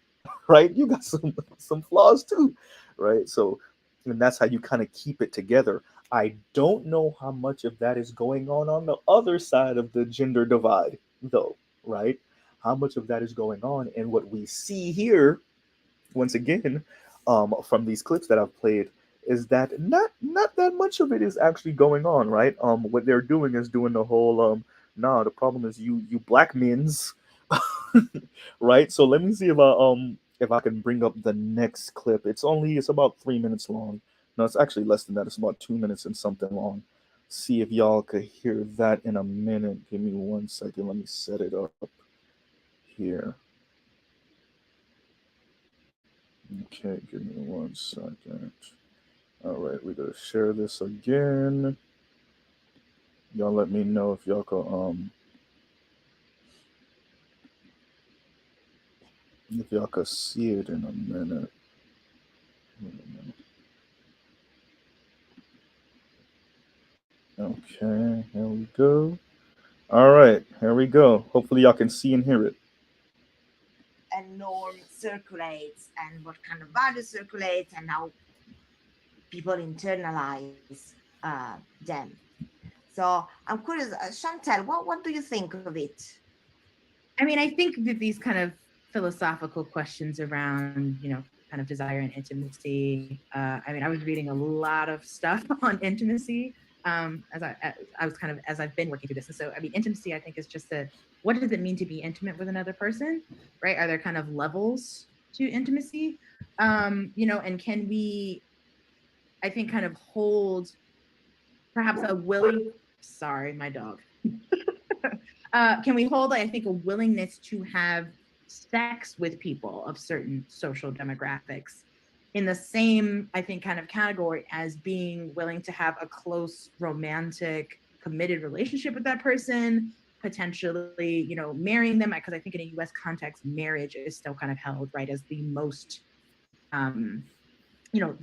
Speaker 1: Right? You got some flaws too. Right? So, and that's how you kind of keep it together. I don't know how much of that is going on the other side of the gender divide, though, right? How much of that is going on, and what we see here, once again, from these clips that I've played, is that not that much of it is actually going on, right? What they're doing is doing the whole nah, the problem is you black men's, right? So let me see if I can bring up the next clip. It's about 3 minutes long. No, it's actually less than that. It's about 2 minutes and something long. See if y'all could hear that in a minute. Give me 1 second. Let me set it up here. Okay, give me 1 second. All right, we're gonna share this again. Y'all let me know if y'all could see it in a minute. Okay, here we go. All right, here we go. Hopefully y'all can see and hear it.
Speaker 6: And norm circulates and what kind of value circulates and how people internalize them. So I'm curious, Chantel, what do you think of it?
Speaker 5: I mean, I think that these kind of philosophical questions around, kind of desire and intimacy. I mean, I was reading a lot of stuff on intimacy as I've been working through this. And so, I mean, intimacy, I think, is just what does it mean to be intimate with another person, right? Are there kind of levels to intimacy? And can we, I think, kind of hold perhaps a willing, sorry, my dog. Can we hold, I think, a willingness to have sex with people of certain social demographics in the same, I think, kind of category as being willing to have a close, romantic, committed relationship with that person, potentially, marrying them? Because I think in a US context, marriage is still kind of held, right, as the most, the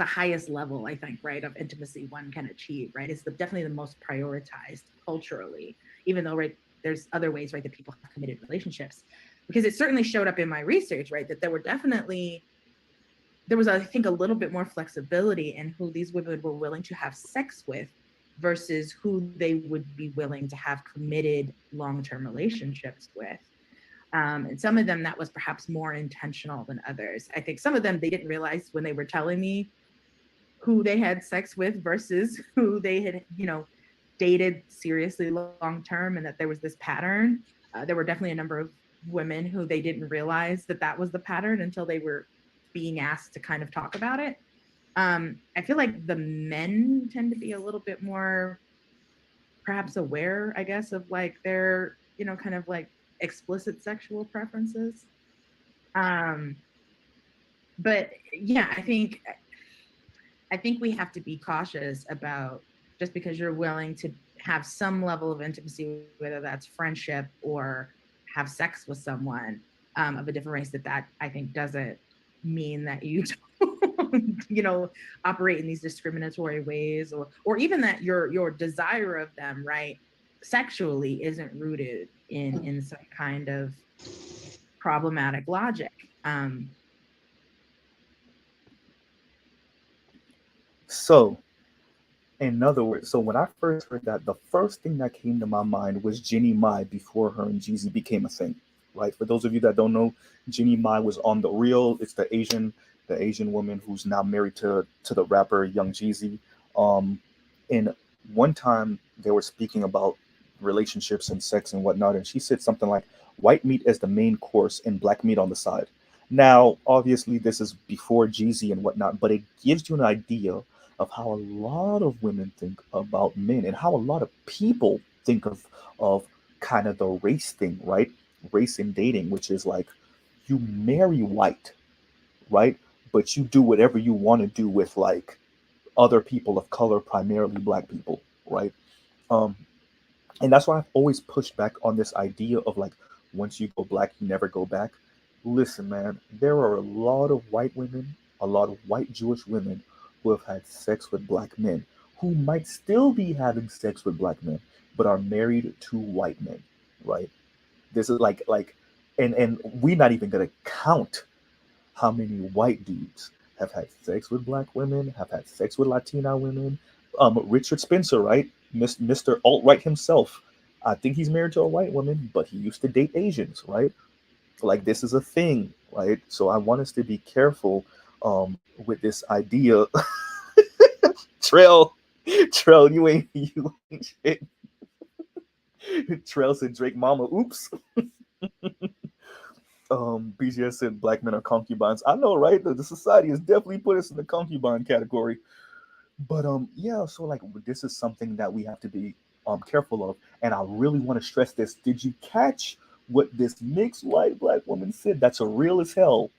Speaker 5: highest level, I think, right, of intimacy one can achieve, right? It's definitely the most prioritized culturally, even though, right, there's other ways, right, that people have committed relationships. Because it certainly showed up in my research, right, that there was, I think, a little bit more flexibility in who these women were willing to have sex with versus who they would be willing to have committed long-term relationships with. And some of them, that was perhaps more intentional than others. I think some of them, they didn't realize when they were telling me who they had sex with versus who they had, dated seriously long-term, and that there was this pattern. There were definitely a number of women who they didn't realize that was the pattern until they were being asked to kind of talk about it. I feel like the men tend to be a little bit more perhaps aware, I guess, of like their, you know, kind of like explicit sexual preferences. But yeah, I think we have to be cautious about just because you're willing to have some level of intimacy, whether that's friendship or have sex with someone of a different race, that I think doesn't mean that you don't, you know, operate in these discriminatory ways, or even that your desire of them, right, sexually isn't rooted in some kind of problematic logic.
Speaker 1: So, in other words, so when I first heard that, the first thing that came to my mind was Ginny Mai before her and Jeezy became a thing, right? For those of you that don't know, Ginny Mai was on The Real. It's the Asian woman who's now married to the rapper Young Jeezy. Um, and one time they were speaking about relationships and sex and whatnot, and she said something like, "White meat as the main course and black meat on the side." Now, obviously, this is before Jeezy and whatnot, but it gives you an idea of how a lot of women think about men and how a lot of people think of kind of the race thing, right? Race in dating, which is like you marry white, right? But you do whatever you want to do with like other people of color, primarily black people, right? Um, and that's why I've always pushed back on this idea of like once you go black, you never go back. Listen, man, there are a lot of white women, a lot of white Jewish women who have had sex with black men, who might still be having sex with black men, but are married to white men, right? This is and we're not even gonna count how many white dudes have had sex with black women, have had sex with Latina women. Richard Spencer, right? Mr. Alt-right himself. I think he's married to a white woman, but he used to date Asians, right? Like this is a thing, right? So I want us to be careful with this idea. Trail, Trail, you ain't shit. Trail said Drake Mama, oops. BGS said black men are concubines. I know, right? The society has definitely put us in the concubine category. But yeah, so like this is something that we have to be careful of. And I really want to stress this. Did you catch what this mixed white black woman said? That's a real as hell.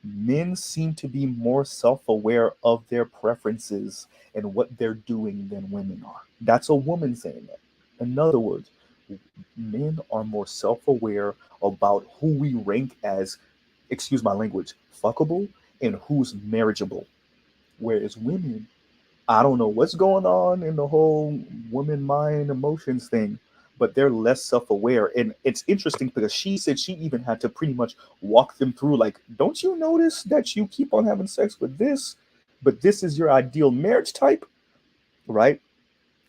Speaker 1: Men seem to be more self-aware of their preferences and what they're doing than women are. That's a woman saying that. In other words, men are more self-aware about who we rank as, excuse my language, fuckable and who's marriageable. Whereas women, I don't know what's going on in the whole woman mind emotions thing, but they're less self-aware. And it's interesting because she said she even had to pretty much walk them through like, don't you notice that you keep on having sex with this, but this is your ideal marriage type, right?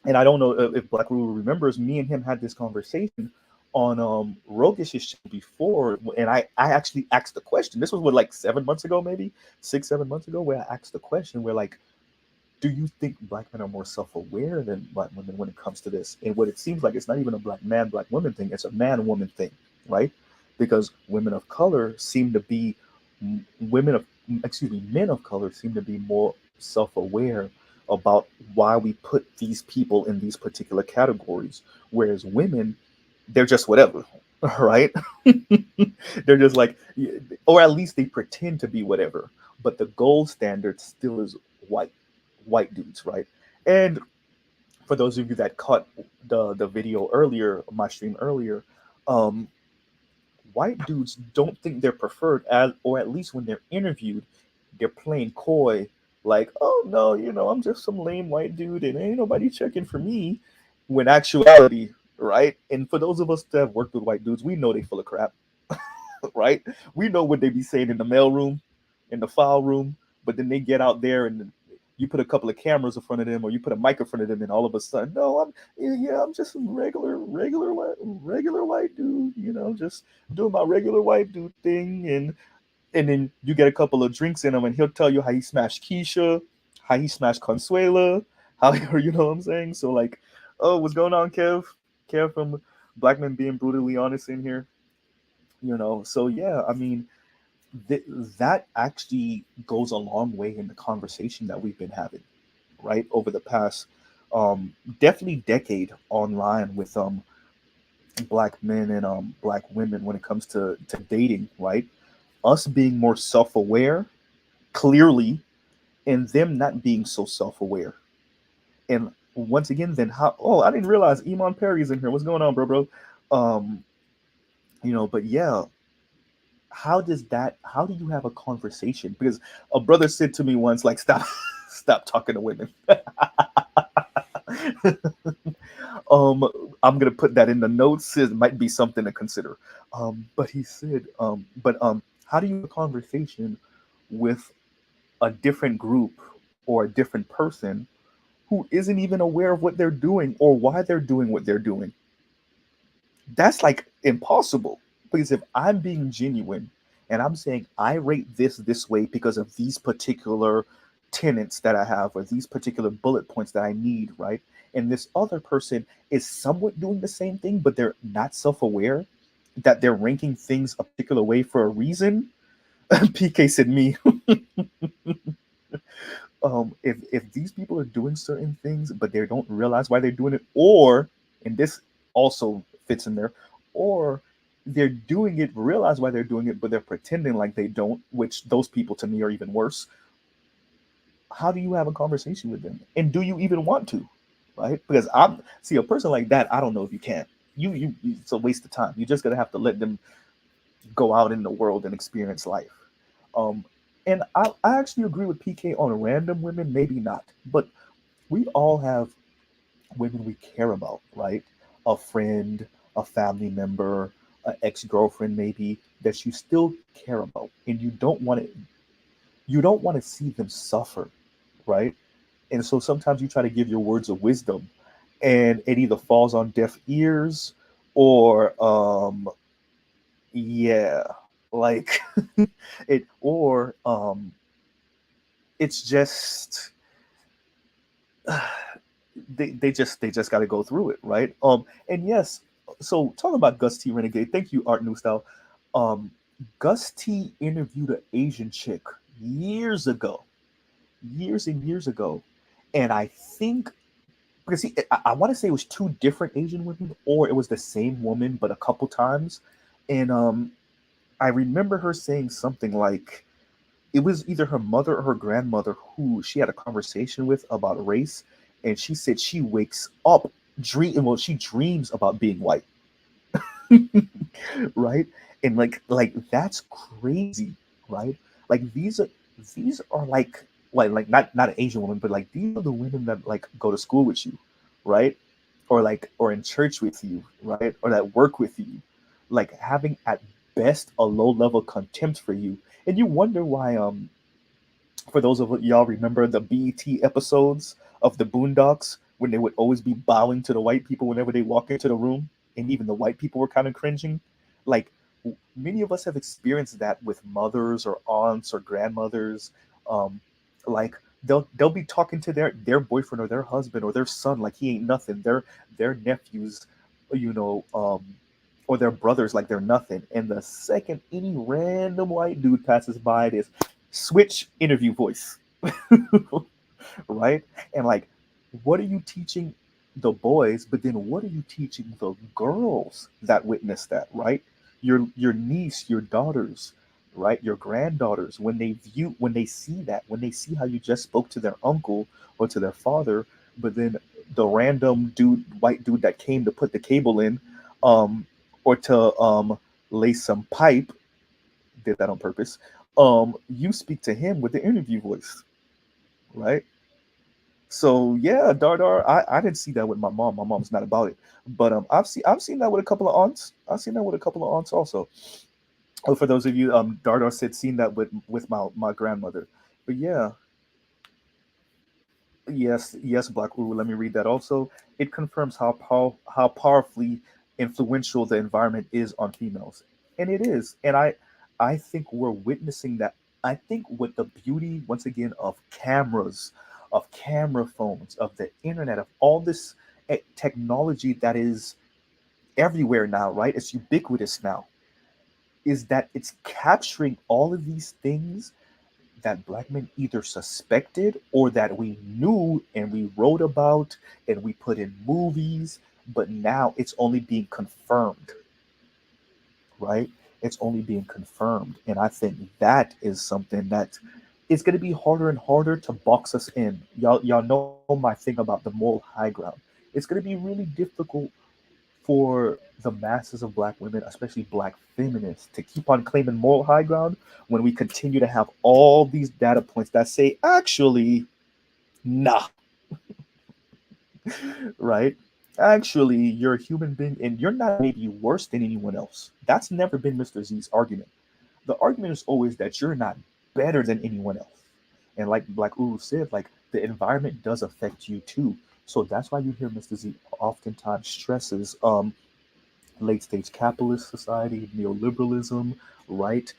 Speaker 1: And I don't know if Black Rule remembers, me and him had this conversation on Rogish's show before, and I actually asked the question. This was what, like 7 months ago, maybe 6 7 months ago, where I asked the question where like, do you think black men are more self-aware than black women when it comes to this? And what it seems like, it's not even a black man, black woman thing, it's a man woman thing, right? Because women of color seem to be women of excuse me, men of color seem to be more self-aware about why we put these people in these particular categories, whereas women, they're just whatever, right? They're just like, or at least they pretend to be whatever, but the gold standard still is white, white dudes, right? And for those of you that caught the video earlier, my stream earlier, um, white dudes don't think they're preferred, as, or at least when they're interviewed, they're playing coy, like, oh no, I'm just some lame white dude and ain't nobody checking for me. When actuality, right? And for those of us that have worked with white dudes, we know they full of crap, right? We know what they be saying in the mail room, in the file room, but then they get out there and you put a couple of cameras in front of them, or you put a mic in front of them, and all of a sudden, no, I'm just some regular white dude, just doing my regular white dude thing, and then you get a couple of drinks in him, and he'll tell you how he smashed Keisha, how he smashed Consuela, how you know what I'm saying. So like, oh, what's going on, Kev from Black Men Being Brutally Honest in here. So yeah, I mean, that actually goes a long way in the conversation that we've been having, right, over the past definitely decade online with black men and black women when it comes to dating, right? Us being more self-aware, clearly, and them not being so self-aware. And once again, then how? Oh, I didn't realize Iman Perry's in here. What's going on, bro? Um, but yeah, how does that? How do you have a conversation? Because a brother said to me once, like, stop, stop talking to women. um, I'm gonna put that in the notes. It might be something to consider. But he said, how do you have a conversation with a different group or a different person who isn't even aware of what they're doing or why they're doing what they're doing? That's like impossible. Because if I'm being genuine and I'm saying I rate this way because of these particular tenets that I have or these particular bullet points that I need, right? And this other person is somewhat doing the same thing, but they're not self-aware that they're ranking things a particular way for a reason. PK said me. If these people are doing certain things but they don't realize why they're doing it, or, and this also fits in there, or they're doing it, realize why they're doing it, but they're pretending like they don't, which those people to me are even worse. How do you have a conversation with them, and do you even want to? Right? Because I'm see a person like that, I don't know if you can. It's a waste of time. You're just gonna have to let them go out in the world and experience life. Um, and I actually agree with PK on random women, maybe not, but we all have women we care about, right? A friend, a family member, an ex-girlfriend, maybe, that you still care about, and you don't want to see them suffer, right? And so sometimes you try to give your words of wisdom, and it either falls on deaf ears or yeah, like it, or it's just they just got to go through it, right? And yes, so talking about Gus T Renegade, thank you, Art New Style. um Gus T interviewed an Asian chick years ago, years and years ago, and I think, because I want to say it was two different Asian women, or it was the same woman but a couple times. And I remember her saying something like, it was either her mother or her grandmother who she had a conversation with about race, and she said she wakes up she dreams about being white. Right? And like that's crazy, right? Like these are like not an Asian woman, but like these are the women that like go to school with you, right? Or in church with you, right? Or that work with you, like having at best a low level contempt for you. And you wonder why, for those of y'all remember the BET episodes of the Boondocks when they would always be bowing to the white people whenever they walk into the room, and even the white people were kind of cringing. Like many of us have experienced that with mothers or aunts or grandmothers. Um, like they'll be talking to their boyfriend or their husband or their son like he ain't nothing. Their nephews, you know, or their brothers like they're nothing. And the second any random white dude passes by, this switch interview voice, right? And like, what are you teaching the boys? But then what are you teaching the girls that witness that, right? Your niece, your daughters, right? Your granddaughters, when they see that, when they see how you just spoke to their uncle or to their father, but then the random dude, white dude that came to put the cable in, um, or to lay some pipe, did that on purpose. You speak to him with the interview voice, right? So yeah, Dardar, I didn't see that with my mom. My mom's not about it, but I've seen that with a couple of aunts. I've seen that with a couple of aunts also. Oh, for those of you, Dardar said seen that with my grandmother. But yeah, yes, Black Uru. Let me read that also. It confirms how powerfully influential the environment is on females, and it is. And I think we're witnessing that. I think with the beauty once again of cameras, of camera phones, of the internet, of all this technology that is everywhere now, right? It's ubiquitous now. is that it's capturing all of these things that black men either suspected or that we knew and we wrote about and we put in movies, but now it's only being confirmed, right? It's only being confirmed. And I think that is something that it's going to be harder and harder to box us in. Y'all know my thing about the moral high ground. It's going to be really difficult for the masses of black women, especially black feminists, to keep on claiming moral high ground when we continue to have all these data points that say, actually, nah, right? Actually, you're a human being and you're not maybe worse than anyone else. That's never been Mr. Z's argument. The argument is always that you're not better than anyone else. And like Uru said, like the environment does affect you too. So that's why you hear Mr. Z oftentimes stresses late stage capitalist society, neoliberalism, right?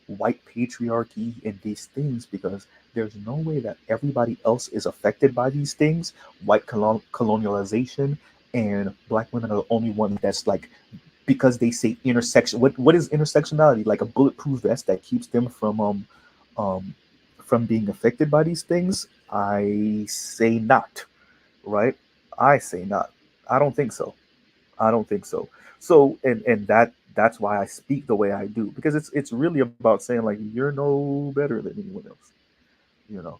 Speaker 1: White patriarchy, and these things, because there's no way that everybody else is affected by these things. White colonialization and black women are the only ones that's like, because they say intersection. What is intersectionality? Like a bulletproof vest that keeps them um from being affected by these things? I say not, right? I say not. I don't think so. I don't think so. So and that's why I speak the way I do, because it's really about saying like you're no better than anyone else, you know.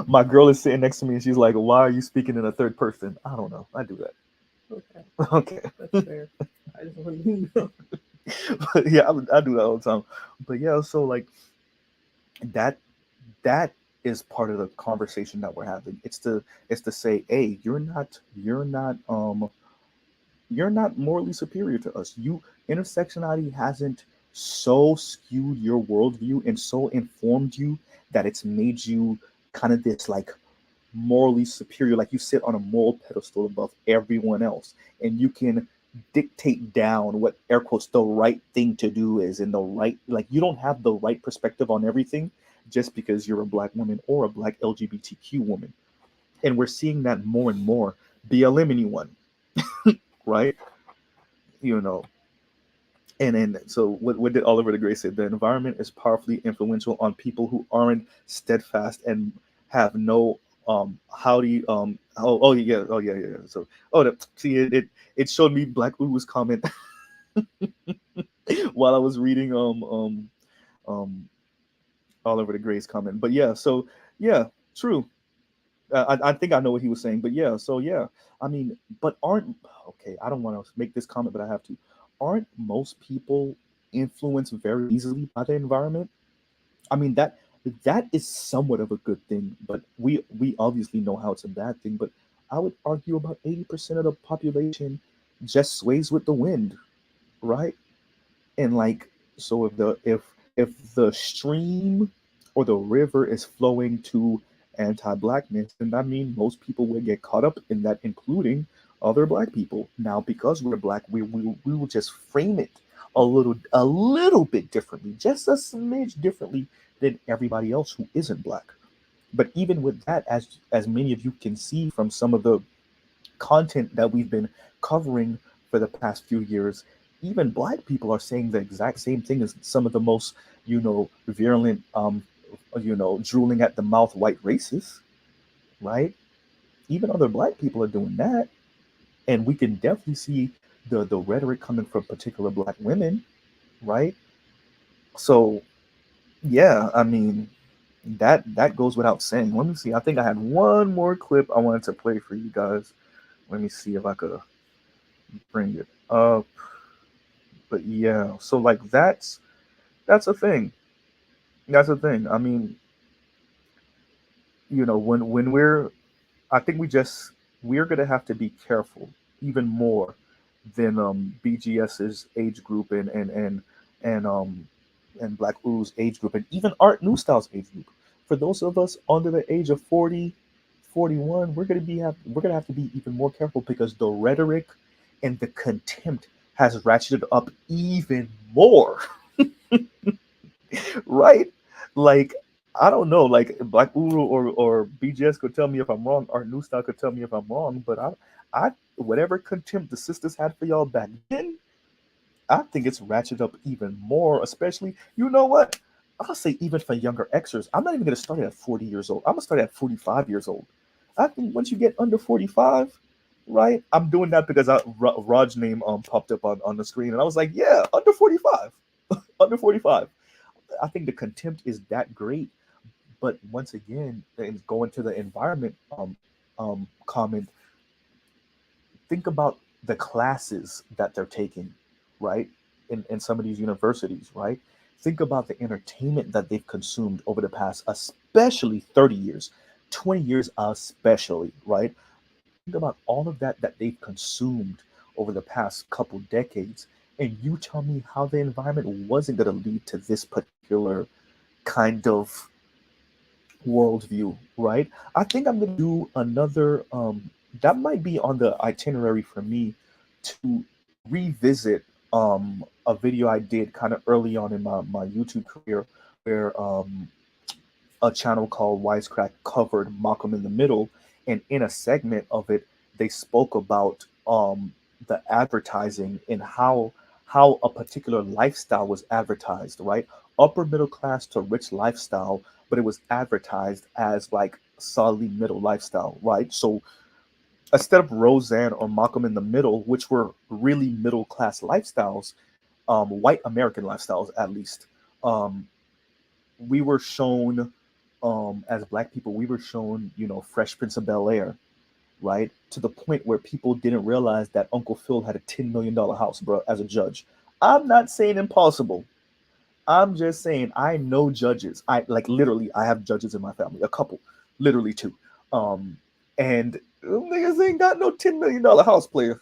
Speaker 1: My girl is sitting next to me and she's like, "Why are you speaking in a third person?" I don't know. I do that.
Speaker 2: Okay,
Speaker 1: Okay.
Speaker 2: that's fair. I just want to know.
Speaker 1: But yeah, I do that all the time. But yeah, so like that that is part of the conversation that we're having. It's to say, hey, you're not morally superior to us. You intersectionality hasn't so skewed your worldview and so informed you that it's made you kind of this like morally superior, like you sit on a moral pedestal above everyone else, and you can dictate down what air quotes the right thing to do is, and the right, like you don't have the right perspective on everything just because you're a black woman or a black LGBTQ woman. And we're seeing that more and more. BLM anyone, right? You know, and then, so what did Oliver the Gray say? The environment is powerfully influential on people who aren't steadfast and have no how do you oh yeah. So see it showed me Black Uru's comment while I was reading um Oliver the Gray's comment. But yeah, so yeah, true. I think I know what he was saying, but yeah, so yeah, I mean, but aren't okay? I don't want to make this comment, but I have to. Aren't most people influenced very easily by the environment? I mean that is somewhat of a good thing, but we obviously know how it's a bad thing. But I would argue about 80% of the population just sways with the wind, right? And like, so if the stream or the river is flowing to anti-blackness, then that means most people will get caught up in that, including other black people. Now because we're black, we will just frame it a little bit differently, just a smidge differently than everybody else who isn't black. But even with that, as many of you can see from some of the content that we've been covering for the past few years, even black people are saying the exact same thing as some of the most, virulent, drooling at the mouth white racists, right? Even other black people are doing that. And we can definitely see the rhetoric coming from particular black women, right? So yeah, I mean, that goes without saying. Let me see. I think I had one more clip I wanted to play for you guys. Let me see if I could bring it up. But yeah, so like that's a thing. That's a thing. I mean, when I think we're gonna have to be careful even more than BGS's age group and and Black Uru's age group and even Art New Style's age group. For those of us under the age of 40, 41, we're gonna have to be even more careful because the rhetoric and the contempt has ratcheted up even more. Right? Like, I don't know. Like Black Uru or BGS could tell me if I'm wrong. Or New Style could tell me if I'm wrong. But I whatever contempt the sisters had for y'all back then, I think it's ratcheted up even more, especially, you know what? I'll say even for younger Xers, I'm not even going to start at 40 years old. I'm going to start at 45 years old. I think once you get under 45, right? I'm doing that because Raj's name popped up on the screen, and I was like, yeah, under 45. Under 45. I think the contempt is that great. But once again, and going to the environment comment, think about the classes that they're taking, right? In some of these universities, right? Think about the entertainment that they've consumed over the past, especially 30 years, 20 years especially, right? Think about all of that they've consumed over the past couple decades, and you tell me how the environment wasn't going to lead to this particular kind of worldview, right? I think I'm gonna do another. That might be on the itinerary for me to revisit a video I did kind of early on in my YouTube career, where a channel called Wisecrack covered Malcolm in the Middle, and in a segment of it, they spoke about the advertising and how a particular lifestyle was advertised, right? Upper middle class to rich lifestyle, but it was advertised as like solidly middle lifestyle, right? So instead of Roseanne or Malcolm in the Middle, which were really middle class lifestyles, white American lifestyles at least, um, we were shown as black people, we were shown, Fresh Prince of Bel-Air, right? To the point where people didn't realize that Uncle Phil had a $10 million house, bro, as a judge. I'm not saying impossible. I'm just saying I know judges. I like literally I have judges in my family, a couple, literally two. And them niggas ain't got no $10 million house player.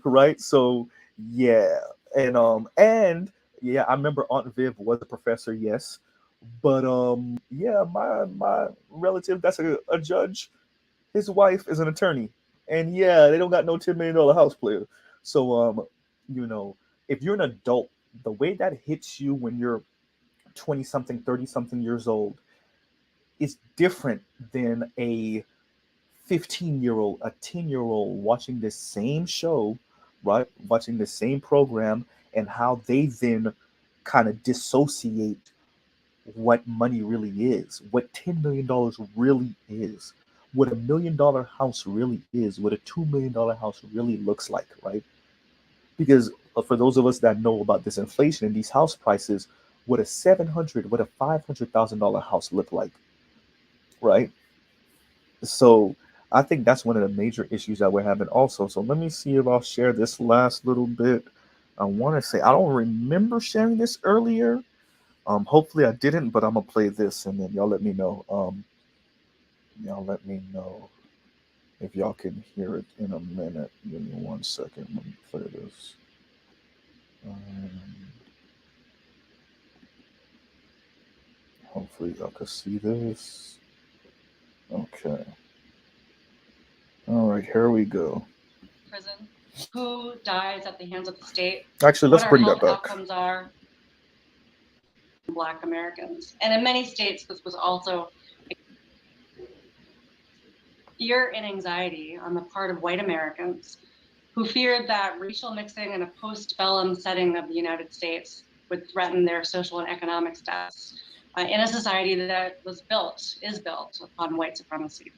Speaker 1: Right? So yeah. And yeah, I remember Aunt Viv was a professor, yes. But yeah, my relative that's a judge, his wife is an attorney. And yeah, they don't got no $10 million house player. So you know, if you're an adult, the way that hits you when you're 20 something, 30 something years old is different than a 15-year-old, a 10-year-old watching this same show, right? Watching the same program, and how they then kind of dissociate what money really is, what $10 million really is, what $1 million house really is, what a $2 million house really looks like, right? Because for those of us that know about this inflation and these house prices, what a 700, what a $500,000 house look like, right? So I think that's one of the major issues that we're having also. So let me see if I'll share this last little bit. I want to say I don't remember sharing this earlier. Hopefully I didn't, but I'm gonna play this and then y'all let me know. Y'all let me know if y'all can hear it in a minute. Give me 1 second. Let me play this. Um, Hopefully y'all can see this. Okay. All right, here we go.
Speaker 4: Prison, who dies at the hands of the state,
Speaker 1: Actually,
Speaker 4: what
Speaker 1: let's
Speaker 4: our
Speaker 1: bring
Speaker 4: health
Speaker 1: that back.
Speaker 4: outcomes are, Black Americans. And in many states, this was also fear and anxiety on the part of white Americans who feared that racial mixing in a post-bellum setting of the United States would threaten their social and economic status in a society that is built upon white supremacy.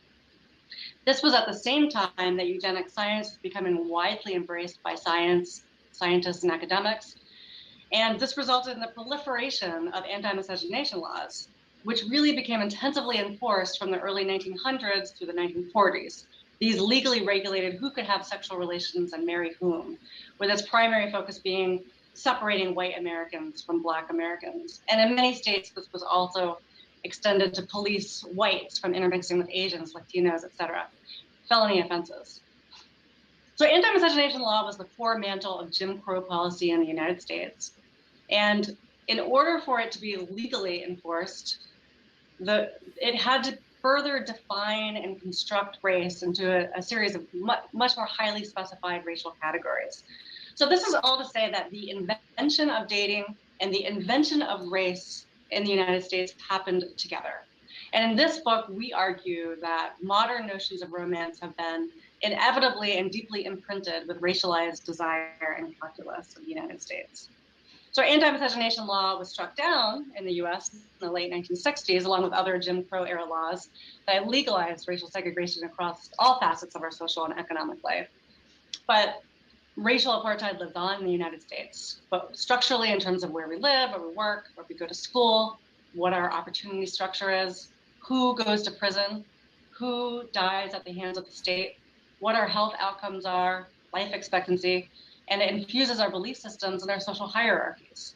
Speaker 4: This was at the same time that eugenic science was becoming widely embraced by scientists, and academics. And this resulted in the proliferation of anti-miscegenation laws, which really became intensively enforced from the early 1900s through the 1940s. These legally regulated who could have sexual relations and marry whom, with its primary focus being separating white Americans from Black Americans. And in many states, this was also extended to police whites from intermixing with Asians, Latinos, et cetera, felony offenses. So anti-miscegenation law was the core mantle of Jim Crow policy in the United States. And in order for it to be legally enforced, it had to further define and construct race into a series of much more highly specified racial categories. So this is all to say that the invention of dating and the invention of race in the United States happened together. And in this book, we argue that modern notions of romance have been inevitably and deeply imprinted with racialized desire and calculus of the United States. So anti-miscegenation law was struck down in the US in the late 1960s, along with other Jim Crow era laws that legalized racial segregation across all facets of our social and economic life. But racial apartheid lived on in the United States, but structurally in terms of where we live, where we work, where we go to school, what our opportunity structure is, who goes to prison, who dies at the hands of the state, what our health outcomes are, life expectancy, and it infuses our belief systems and our social hierarchies.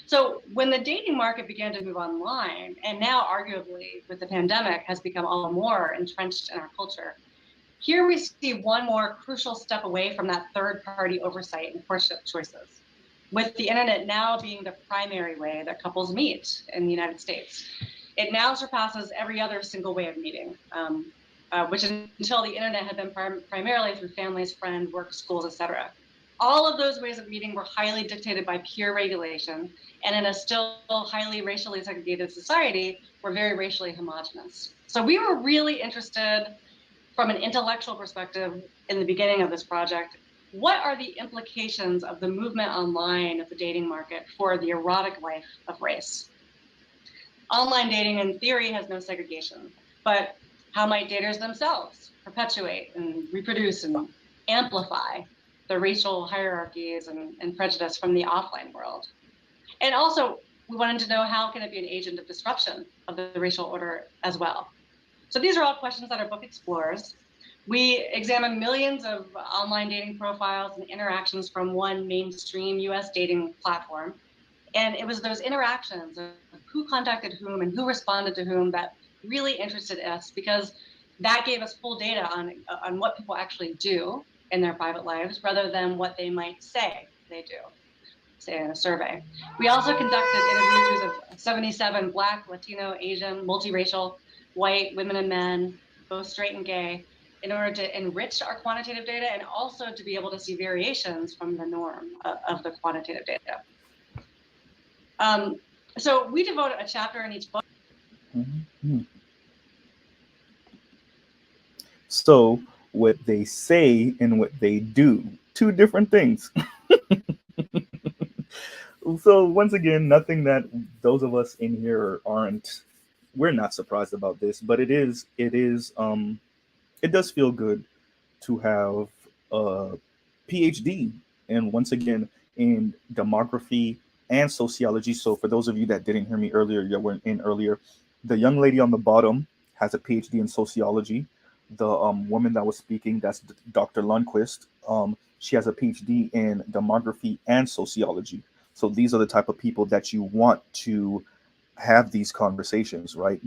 Speaker 4: So when the dating market began to move online, and now arguably with the pandemic has become all more entrenched in our culture, here we see one more crucial step away from that third-party oversight in courtship choices, with the internet now being the primary way that couples meet in the United States. It now surpasses every other single way of meeting, which until the internet had been primarily through families, friends, work, schools, etc. All of those ways of meeting were highly dictated by pure regulation, and in a still highly racially segregated society, were very racially homogenous. So we were really interested from an intellectual perspective in the beginning of this project. What are the implications of the movement online of the dating market for the erotic life of race? Online dating in theory has no segregation, but how might daters themselves perpetuate and reproduce and amplify the racial hierarchies and prejudice from the offline world? And also, we wanted to know how can it be an agent of disruption of the racial order as well? So these are all questions that our book explores. We examine millions of online dating profiles and interactions from one mainstream US dating platform. And it was those interactions of who contacted whom and who responded to whom that really interested us, because that gave us full data on what people actually do in their private lives rather than what they might say they do, say in a survey. We also conducted interviews of 77 Black, Latino, Asian, multiracial, white women and men, both straight and gay, in order to enrich our quantitative data and also to be able to see variations from the norm of the quantitative data. So we devote a chapter in each book.
Speaker 1: Mm-hmm. So what they say and what they do, two different things. So once again, nothing that those of us in here aren't, we're not surprised about this, but it does feel good to have a PhD, and once again in demography and sociology. So for those of you that didn't hear me earlier, that weren't in earlier, the young lady on the bottom has a PhD in sociology. The woman that was speaking, that's Dr. Lundquist. She has a PhD in demography and sociology. So these are the type of people that you want to have these conversations, right?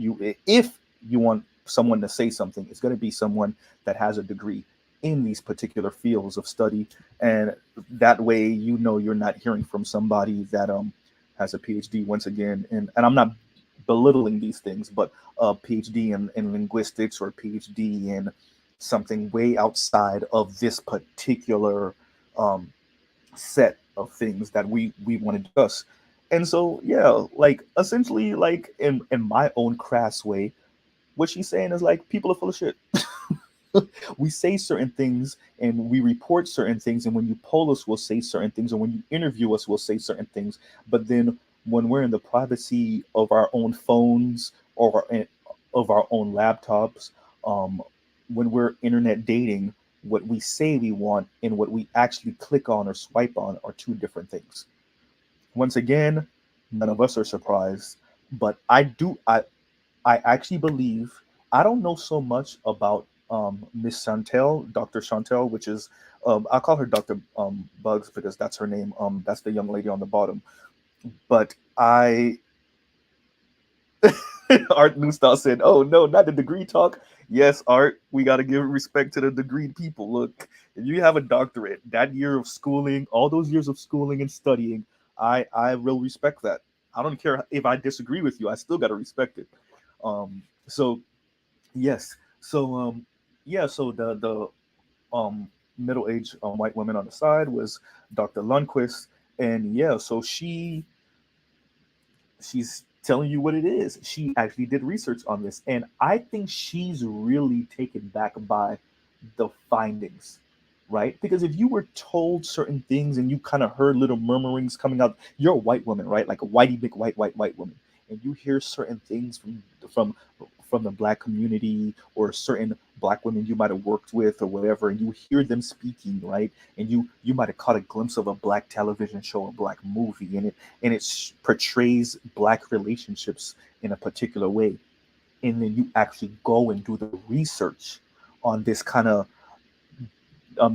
Speaker 1: If you want someone to say something, it's going to be someone that has a degree in these particular fields of study, and that way you're not hearing from somebody that has a PhD once again, and I'm not belittling these things, but a PhD in linguistics or a PhD in something way outside of this particular set of things that we want to discuss. And so yeah, like essentially, like in my own crass way, what she's saying is like people are full of shit. We say certain things and we report certain things, and when you poll us we'll say certain things, or when you interview us we'll say certain things, but then when we're in the privacy of our own phones or of our own laptops, when we're internet dating, what we say we want and what we actually click on or swipe on are two different things. Once again, none of us are surprised, but I actually believe, I don't know so much about Miss Chantel, Dr. Chantel, which is I'll call her Dr. Buggs because that's her name. That's the young lady on the bottom. But Art Newstall said, "Oh no, not the degree talk." Yes, Art, we got to give respect to the degreed people. Look, if you have a doctorate, that year of schooling, all those years of schooling and studying, I will respect that. I don't care if I disagree with you. I still got to respect it. So yes, so yeah, so the middle-aged white woman on the side was Dr. Lundquist, and yeah, so she's telling you what it is. She actually did research on this, and I think she's really taken back by the findings, right? Because if you were told certain things and you kind of heard little murmurings coming out, you're a white woman, right? Like a whitey big white woman, and you hear certain things from from the black community or certain black women you might have worked with or whatever, and you hear them speaking, right? And you might have caught a glimpse of a black television show or black movie, and it portrays black relationships in a particular way, and then you actually go and do the research on this kind of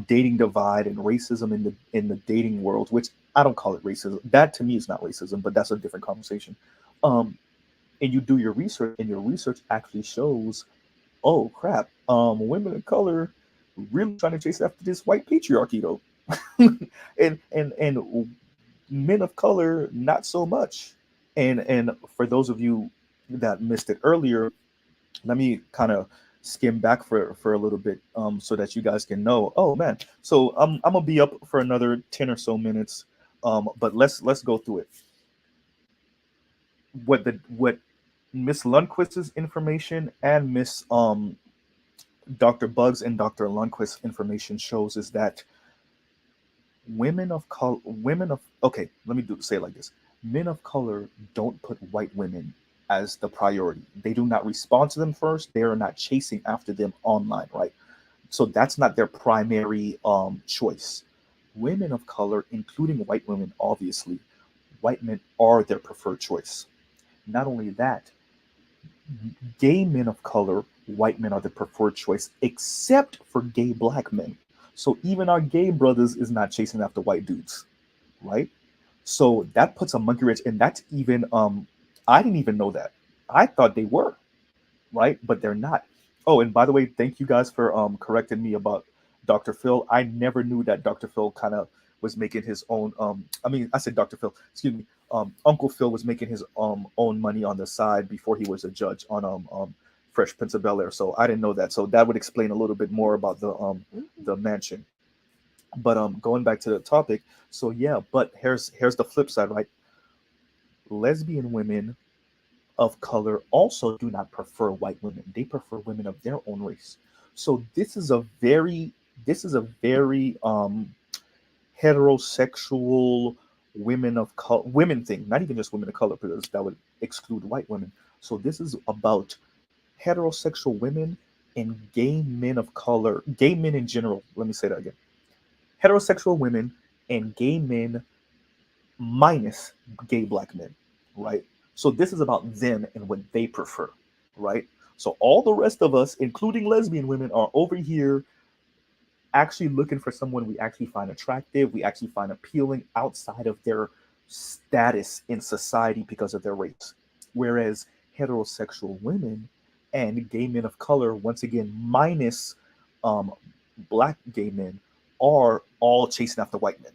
Speaker 1: dating divide and racism in the dating world, which I don't call it racism. That to me is not racism, but that's a different conversation. Um, and you do your research, and your research actually shows, oh crap, women of color really trying to chase after this white patriarchy though, and men of color not so much. And for those of you that missed it earlier, let me kind of skim back for a little bit, so that you guys can know. Oh man, so I'm gonna be up for another 10 or so minutes, but let's go through it. What Miss Lundquist's information and Miss Dr. Buggs and Dr. Lundquist's information shows is that women of okay, let me say it like this: men of color don't put white women as the priority. They do not respond to them first. They are not chasing after them online, right? So that's not their primary choice. Women of color, including white women, obviously, white men are their preferred choice. Not only that, gay men of color, white men are the preferred choice, except for gay black men. So even our gay brothers is not chasing after white dudes, right? So that puts a monkey wrench, and that's even I didn't even know that. I thought they were, right? But they're not. Oh, and by the way, thank you guys for correcting me about Dr. Phil. I never knew that Dr. Phil kind of was making his own I mean, I said Dr. Phil, excuse me. Uncle Phil was making his own money on the side before he was a judge on Fresh Prince of Bel-Air. So I didn't know that. So that would explain a little bit more about the mansion. But going back to the topic, so yeah, but here's the flip side, right? Lesbian women of color also do not prefer white women. They prefer women of their own race. So this is a very heterosexual women thing, not even just women of color, because that would exclude white women. So this is about heterosexual women and gay men of color, gay men in general. Let me say that again. Heterosexual women and gay men minus gay black men, right? So this is about them and what they prefer, right? So all the rest of us, including lesbian women, are over here actually looking for someone we actually find attractive, we actually find appealing outside of their status in society because of their race. Whereas heterosexual women and gay men of color, once again, minus um, black gay men, are all chasing after white men,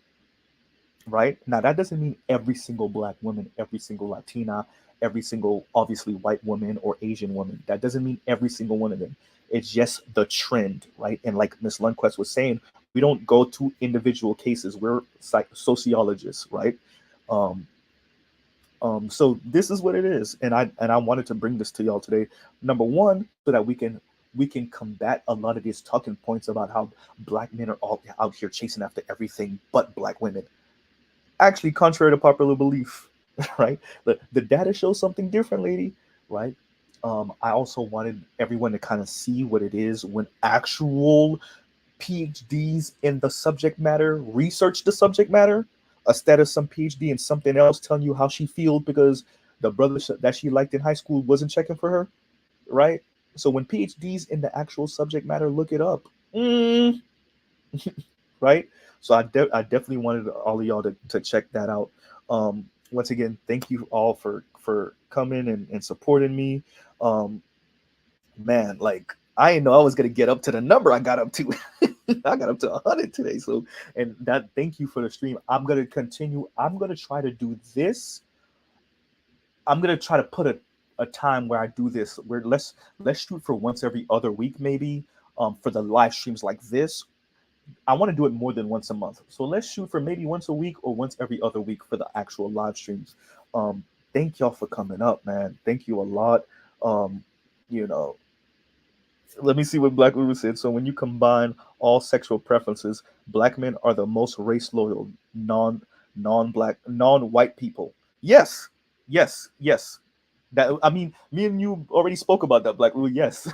Speaker 1: right? Now, that doesn't mean every single black woman, every single Latina, every single obviously white woman or Asian woman. That doesn't mean every single one of them. It's just the trend, right? And like Miss Lundquist was saying, we don't go to individual cases. We're sociologists, right? Um, so this is what it is, and I wanted to bring this to y'all today. Number one, so that we can combat a lot of these talking points about how black men are all out here chasing after everything but black women. Actually, contrary to popular belief, right? The data shows something different, lady, right? I also wanted everyone to kind of see what it is when actual PhDs in the subject matter research the subject matter, instead of some PhD in something else telling you how she feels because the brother that she liked in high school wasn't checking for her, right? So when PhDs in the actual subject matter look it up, right? So I definitely wanted all of y'all to check that out. Once again, thank you all for coming and supporting me. Um, man, like I didn't know I was gonna get up to the number I got up to. I got up to 100 today. So, and that thank you for the stream. I'm gonna continue. I'm gonna try to do this. I'm gonna try to put a time where I do this. Where let's shoot for once every other week, maybe. For the live streams like this, I want to do it more than once a month. So let's shoot for maybe once a week or once every other week for the actual live streams. Thank y'all for coming up, man. Thank you a lot. Um, you know, Let me see what Black Uru said. So when you combine all sexual preferences, black men are the most race loyal non-black non-white people. Yes, yes, yes. That, I mean, me and you already spoke about that, Black Uru. Yes.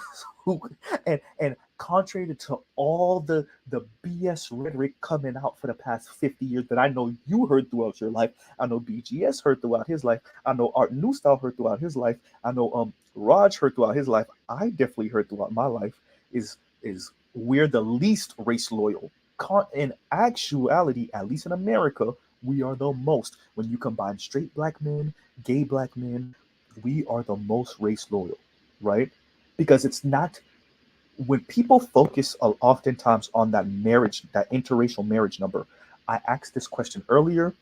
Speaker 1: And contrary to all the BS rhetoric coming out for the past 50 years that I know you heard throughout your life, I know BGS heard throughout his life, I know Art New Style heard throughout his life, I know Raj heard throughout his life, I definitely heard throughout my life, is we're the least race loyal. In actuality, at least in America, we are the most. When you combine straight black men, gay black men, we are the most race loyal, right? Because it's not, when people focus oftentimes on that marriage, that interracial marriage number. I asked this question earlier,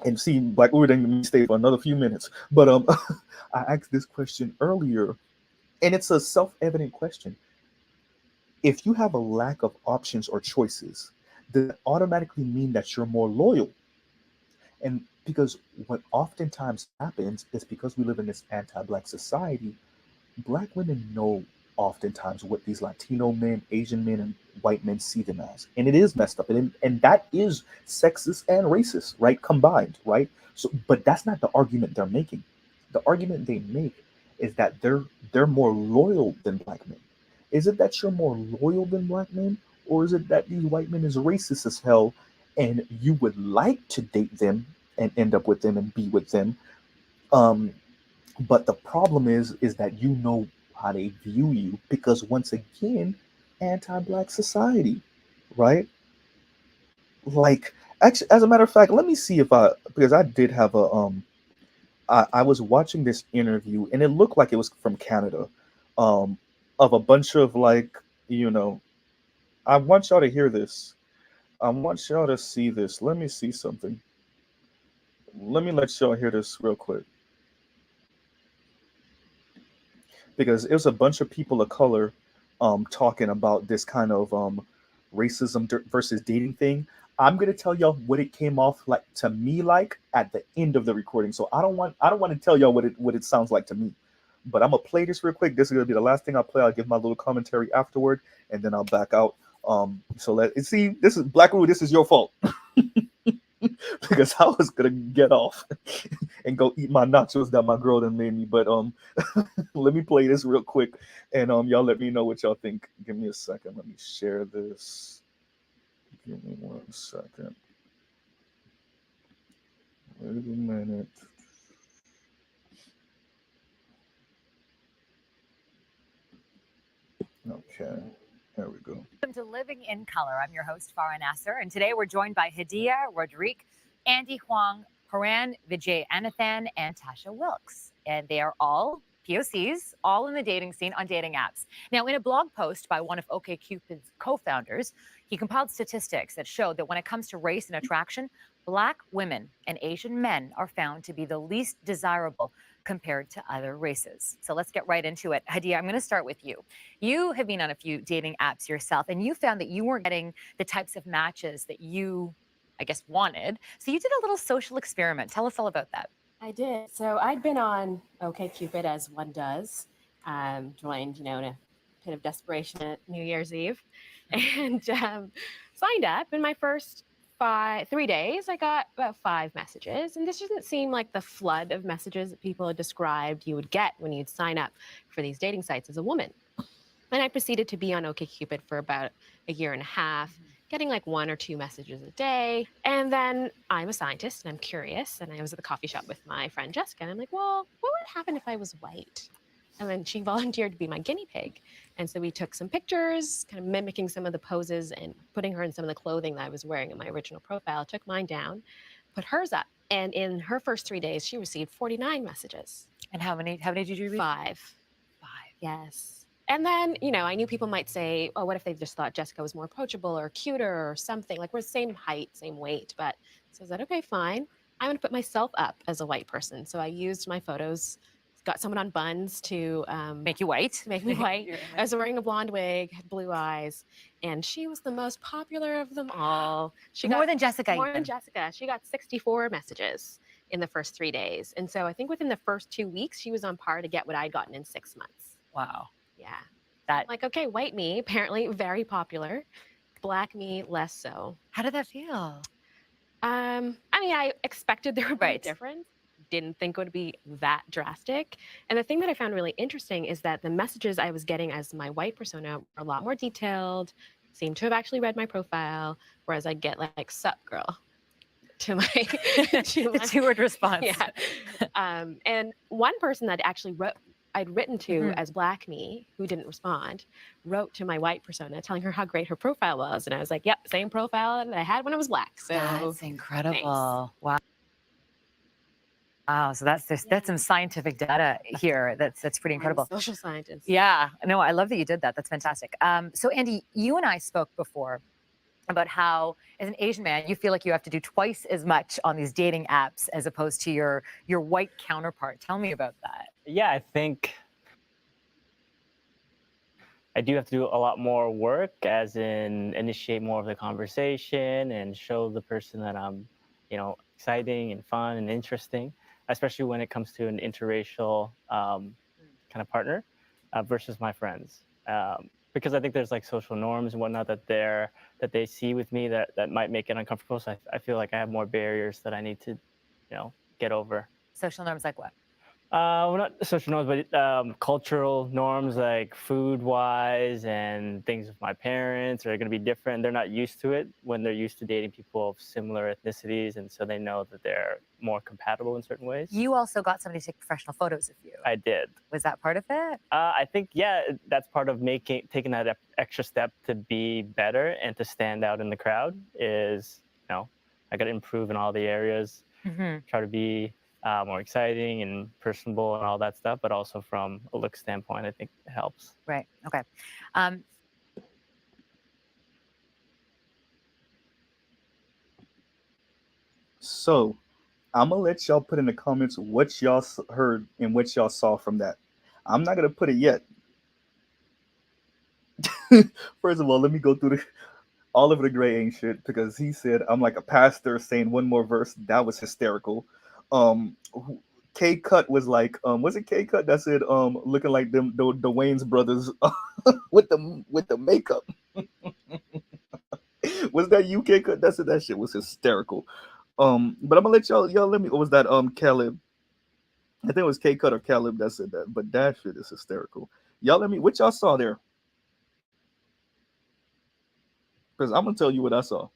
Speaker 1: and see, Black Uber didn't let me stay for another few minutes, but I asked this question earlier, and it's a self-evident question. If you have a lack of options or choices, does that automatically mean that you're more loyal? And because what oftentimes happens is, because we live in this anti-black society, black women know oftentimes what these Latino men, Asian men, and white men see them as. And it is messed up. And that is sexist and racist, right? Combined, right? So, but that's not the argument they're making. The argument they make is that they're more loyal than black men. Is it that you're more loyal than black men? Or is it that these white men is racist as hell and you would like to date them and end up with them and be with them? Um, but the problem is that you know how they view you, because once again, anti-black society, right? Like, actually, as a matter of fact, let me see if I, because I did have a I was watching this interview and it looked like it was from Canada, um of a bunch of, like, you know, I want y'all to hear this. I want y'all to see this. Let me see something. Let me let y'all hear this real quick, because it was a bunch of people of color talking about this kind of racism versus dating thing. I'm gonna tell y'all what it came off like to me, like at the end of the recording. So I don't want to tell y'all what it sounds like to me. But I'm gonna play this real quick. This is gonna be the last thing I'll play. I'll give my little commentary afterward, and then I'll back out. So let see. This is Black Rule. This is your fault. Because I was gonna get off and go eat my nachos that my girl done made me. But let me play this real quick, and y'all let me know what y'all think. Give me a second. Let me share this. Give me 1 second. Wait a minute. Okay, there we go.
Speaker 7: Welcome to Living in Color. I'm your host, Farah Nasser, and today we're joined by Hadia, Roderick, Andy Huang, Haran Vijay Anathan, and Tasha Wilkes. And they are all POCs, all in the dating scene on dating apps. Now, in a blog post by one of OkCupid's co-founders, he compiled statistics that showed that when it comes to race and attraction, Black women and Asian men are found to be the least desirable compared to other races. So let's get right into it. Hadia, I'm going to start with you. You have been on a few dating apps yourself, and you found that you weren't getting the types of matches that you, I guess, wanted. So you did a little social experiment. Tell us all about that.
Speaker 8: I did. So I'd been on OkCupid, as one does, joined, in a pit of desperation at New Year's Eve, and signed up. In my first 3 days, I got about 5 messages, and this doesn't seem like the flood of messages that people had described you would get when you'd sign up for these dating sites as a woman. And I proceeded to be on OkCupid for about a year and a half, getting like 1 or 2 messages a day. And then I'm a scientist and I'm curious. And I was at the coffee shop with my friend Jessica. And I'm like, well, what would happen if I was white? And then she volunteered to be my guinea pig. And so we took some pictures, kind of mimicking some of the poses and putting her in some of the clothing that I was wearing in my original profile, took mine down, put hers up. And in her first 3 days, she received 49 messages.
Speaker 7: And how many did you read?
Speaker 8: 5. Yes. And then, I knew people might say, oh, what if they just thought Jessica was more approachable or cuter or something? Like, we're the same height, same weight. But so I said, okay, fine. I'm going to put myself up as a white person. So I used my photos, got someone on buns to
Speaker 7: make you white.
Speaker 8: Make me white. I was wearing a blonde wig, had blue eyes, and she was the most popular of them all. She
Speaker 7: More
Speaker 8: got
Speaker 7: than Jessica.
Speaker 8: More than Jessica. She got 64 messages in the first 3 days. And so I think within the first 2 weeks, she was on par to get what I'd gotten in 6 months.
Speaker 7: Wow.
Speaker 8: Yeah.
Speaker 7: That
Speaker 8: Like, okay, white me, apparently very popular. Black me, less so.
Speaker 7: how did that feel?
Speaker 8: I mean, I expected there would be a
Speaker 7: Right.
Speaker 8: difference. Didn't think it would be that drastic. And the thing that I found really interesting is that the messages I was getting as my white persona were a lot more detailed, seemed to have actually read my profile, whereas I get like "sup girl" to my
Speaker 7: The two-word response.
Speaker 8: yeah. And one person that actually I'd written to
Speaker 7: Mhm.
Speaker 8: as Black me, who didn't respond, wrote to my white persona telling her how great her profile was. And I was like, yep, same profile that I had when I was Black. So
Speaker 7: That's incredible.
Speaker 8: thanks.
Speaker 7: Wow. Wow. So that's some scientific data here. That's pretty
Speaker 8: I'm a
Speaker 7: incredible.
Speaker 8: social scientist.
Speaker 7: Yeah. No, I love that you did that. That's fantastic. So Andy, you and I spoke before about how, as an Asian man, you feel like you have to do twice as much on these dating apps as opposed to your white counterpart. Tell me about that.
Speaker 9: Yeah, I think I do have to do a lot more work, as in initiate more of the conversation and show the person that I'm, exciting and fun and interesting, especially when it comes to an interracial kind of partner versus my friends. Because I think there's like social norms and whatnot that they see with me that might make it uncomfortable. So I feel like I have more barriers that I need to, get over.
Speaker 7: Social norms like what?
Speaker 9: Well, not social norms, but cultural norms, like food-wise and things with my parents are going to be different. They're not used to it when they're used to dating people of similar ethnicities, and so they know that they're more compatible in certain ways.
Speaker 7: You also got somebody to take professional photos of you.
Speaker 9: I did.
Speaker 7: Was that part of it?
Speaker 9: I think, yeah, that's part of taking that extra step to be better and to stand out in the crowd is, I got to improve in all the areas, try to be more exciting and personable and all that stuff, but also from a look standpoint, I think it helps.
Speaker 7: Right. Okay.
Speaker 1: So I'm gonna let y'all put in the comments what y'all heard and what y'all saw from that. I'm not gonna put it yet. First of all, let me go through all of the gray ain't shit, because he said I'm like a pastor saying one more verse. That was hysterical. K Cut was like, was it K Cut that said looking like them the Wayne's brothers with the makeup? Was that you, K Cut? That said that shit was hysterical. But I'm gonna let y'all let me. What was that? Caleb. I think it was K Cut or Caleb that said that. But that shit is hysterical. Y'all let me. What y'all saw there? Because I'm gonna tell you what I saw.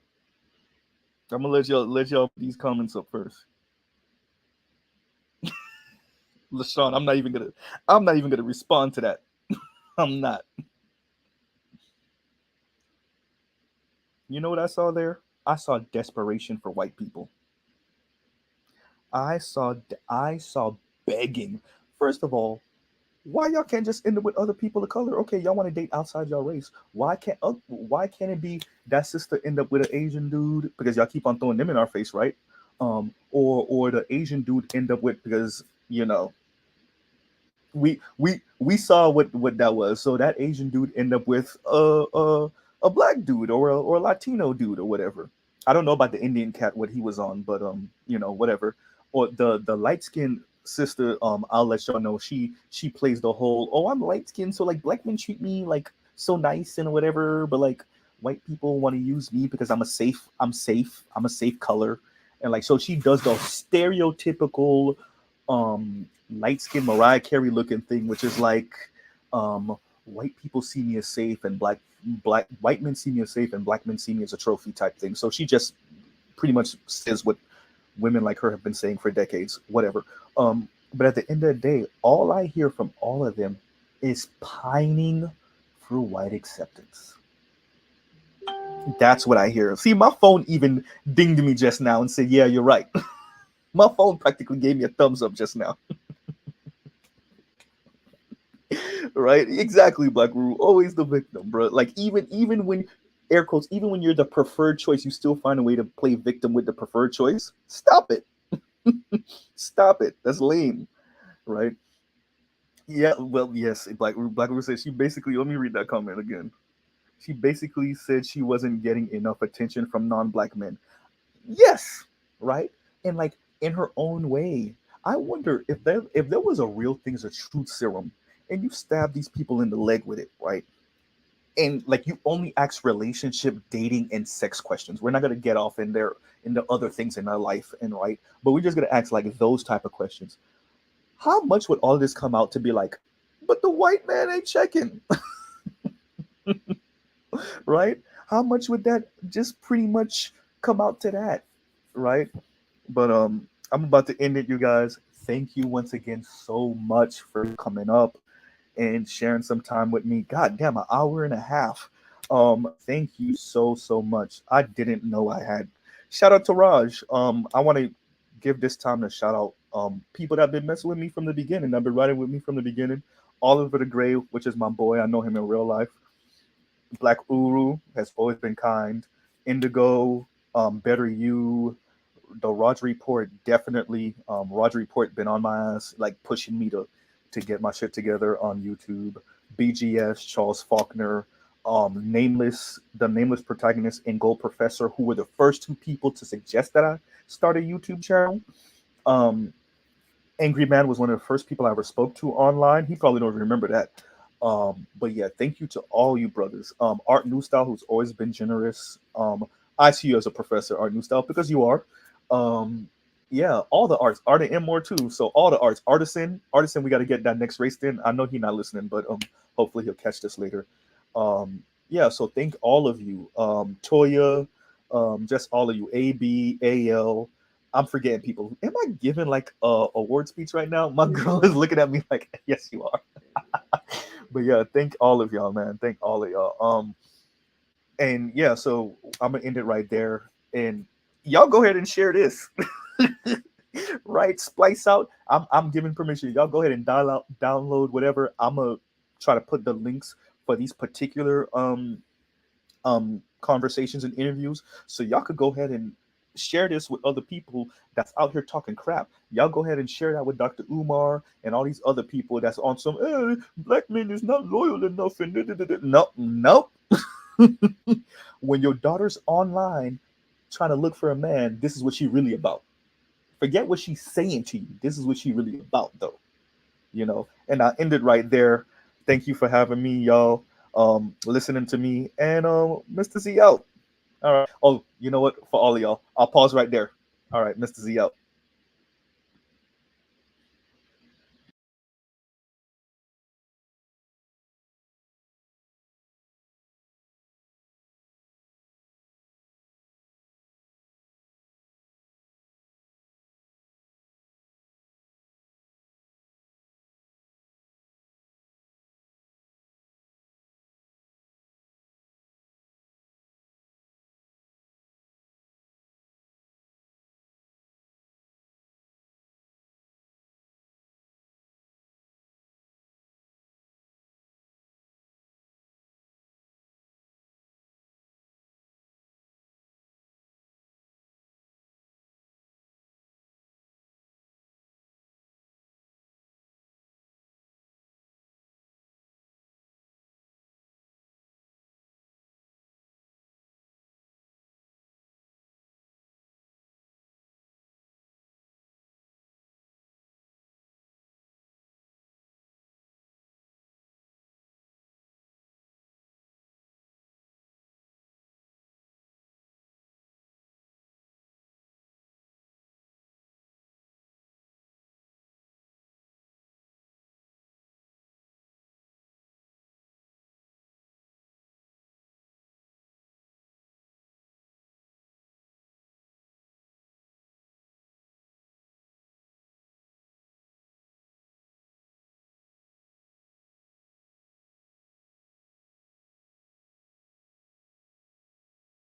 Speaker 1: I'm gonna let y'all put these comments up first. LaShawn, I'm not even gonna respond to that. I'm not. You know what I saw there? I saw desperation for white people. I saw begging. First of all, why y'all can't just end up with other people of color? Okay, y'all want to date outside y'all race. Why can't it be that sister end up with an Asian dude, because y'all keep on throwing them in our face, right? Or the Asian dude end up with, because we saw what that was. So that Asian dude end up with a black dude or a Latino dude or whatever. I don't know about the Indian cat what he was on, but whatever. Or the light skinned sister, I'll let y'all know she plays the whole, oh, I'm light skinned, so like black men treat me like so nice and whatever, but like white people want to use me because I'm a safe color. And like, so she does the stereotypical light skinned Mariah Carey looking thing, which is like white people see me as safe and white men see me as safe and black men see me as a trophy type thing. So she just pretty much says what women like her have been saying for decades, whatever. But at the end of the day, all I hear from all of them is pining for white acceptance. That's what I hear. See, my phone even dinged me just now and said, yeah, you're right. My phone practically gave me a thumbs up just now. Right? Exactly, Black Rule. Always the victim, bro. Like, even when, air quotes, even when you're the preferred choice, you still find a way to play victim with the preferred choice. Stop it. Stop it. That's lame. Right? Yeah, well, yes. Black Rule said she basically, let me read that comment again. She basically said she wasn't getting enough attention from non-black men. Yes, right? And like, in her own way, I wonder if there was a real thing as a truth serum, and you stab these people in the leg with it, right? And like you only ask relationship, dating, and sex questions. We're not gonna get off in there in the other things in our life, and right, but we're just gonna ask like those type of questions. How much would all this come out to be like, but the white man ain't checking, right? How much would that just pretty much come out to that, right? But I'm about to end it, you guys. Thank you once again so much for coming up and sharing some time with me. God damn, an hour and a half. Thank you so much. I didn't know I had. Shout out to Raj. I want to give this time to shout out people that have been messing with me from the beginning. That have been riding with me from the beginning. Oliver the Gray, which is my boy. I know him in real life. Black Uru has always been kind. Indigo, Better You, the Roger Report, definitely. Roger Report been on my ass, like pushing me to get my shit together on YouTube. BGS, Charles Faulkner, Nameless, the Nameless Protagonist, and Gold Professor, who were the first two people to suggest that I start a YouTube channel. Angry Man was one of the first people I ever spoke to online. He probably don't remember that. But yeah, thank you to all you brothers. Art New Style, who's always been generous. I see you as a professor, Art New Style, because you are. Yeah, all the arts, Art and M more too. So all the arts, Artisan, we got to get that next race in. I know he's not listening, but hopefully he'll catch this later. Yeah, so thank all of you, Toya, just all of you, AB, AL. I'm forgetting people. Am I giving like a award speech right now? My girl is looking at me like, yes, you are. But yeah, thank all of y'all, man. Thank all of y'all. And yeah, so I'm gonna end it right there. And y'all go ahead and share this. Right, splice out. I'm giving permission. Y'all go ahead and download whatever. I'm gonna try to put the links for these particular conversations and interviews, so y'all could go ahead and share this with other people that's out here talking crap. Y'all go ahead and share that with Dr. Umar and all these other people that's on some black men is not loyal enough and nope. When your daughter's online trying to look for a man, this is what she really about. Forget what she's saying to you. This is what she really about, though. You know. And I end it right there. Thank you for having me, y'all. Listening to me, and Mr. Z out. All right. Oh, you know what? For all of y'all, I'll pause right there. All right, Mr. Z out.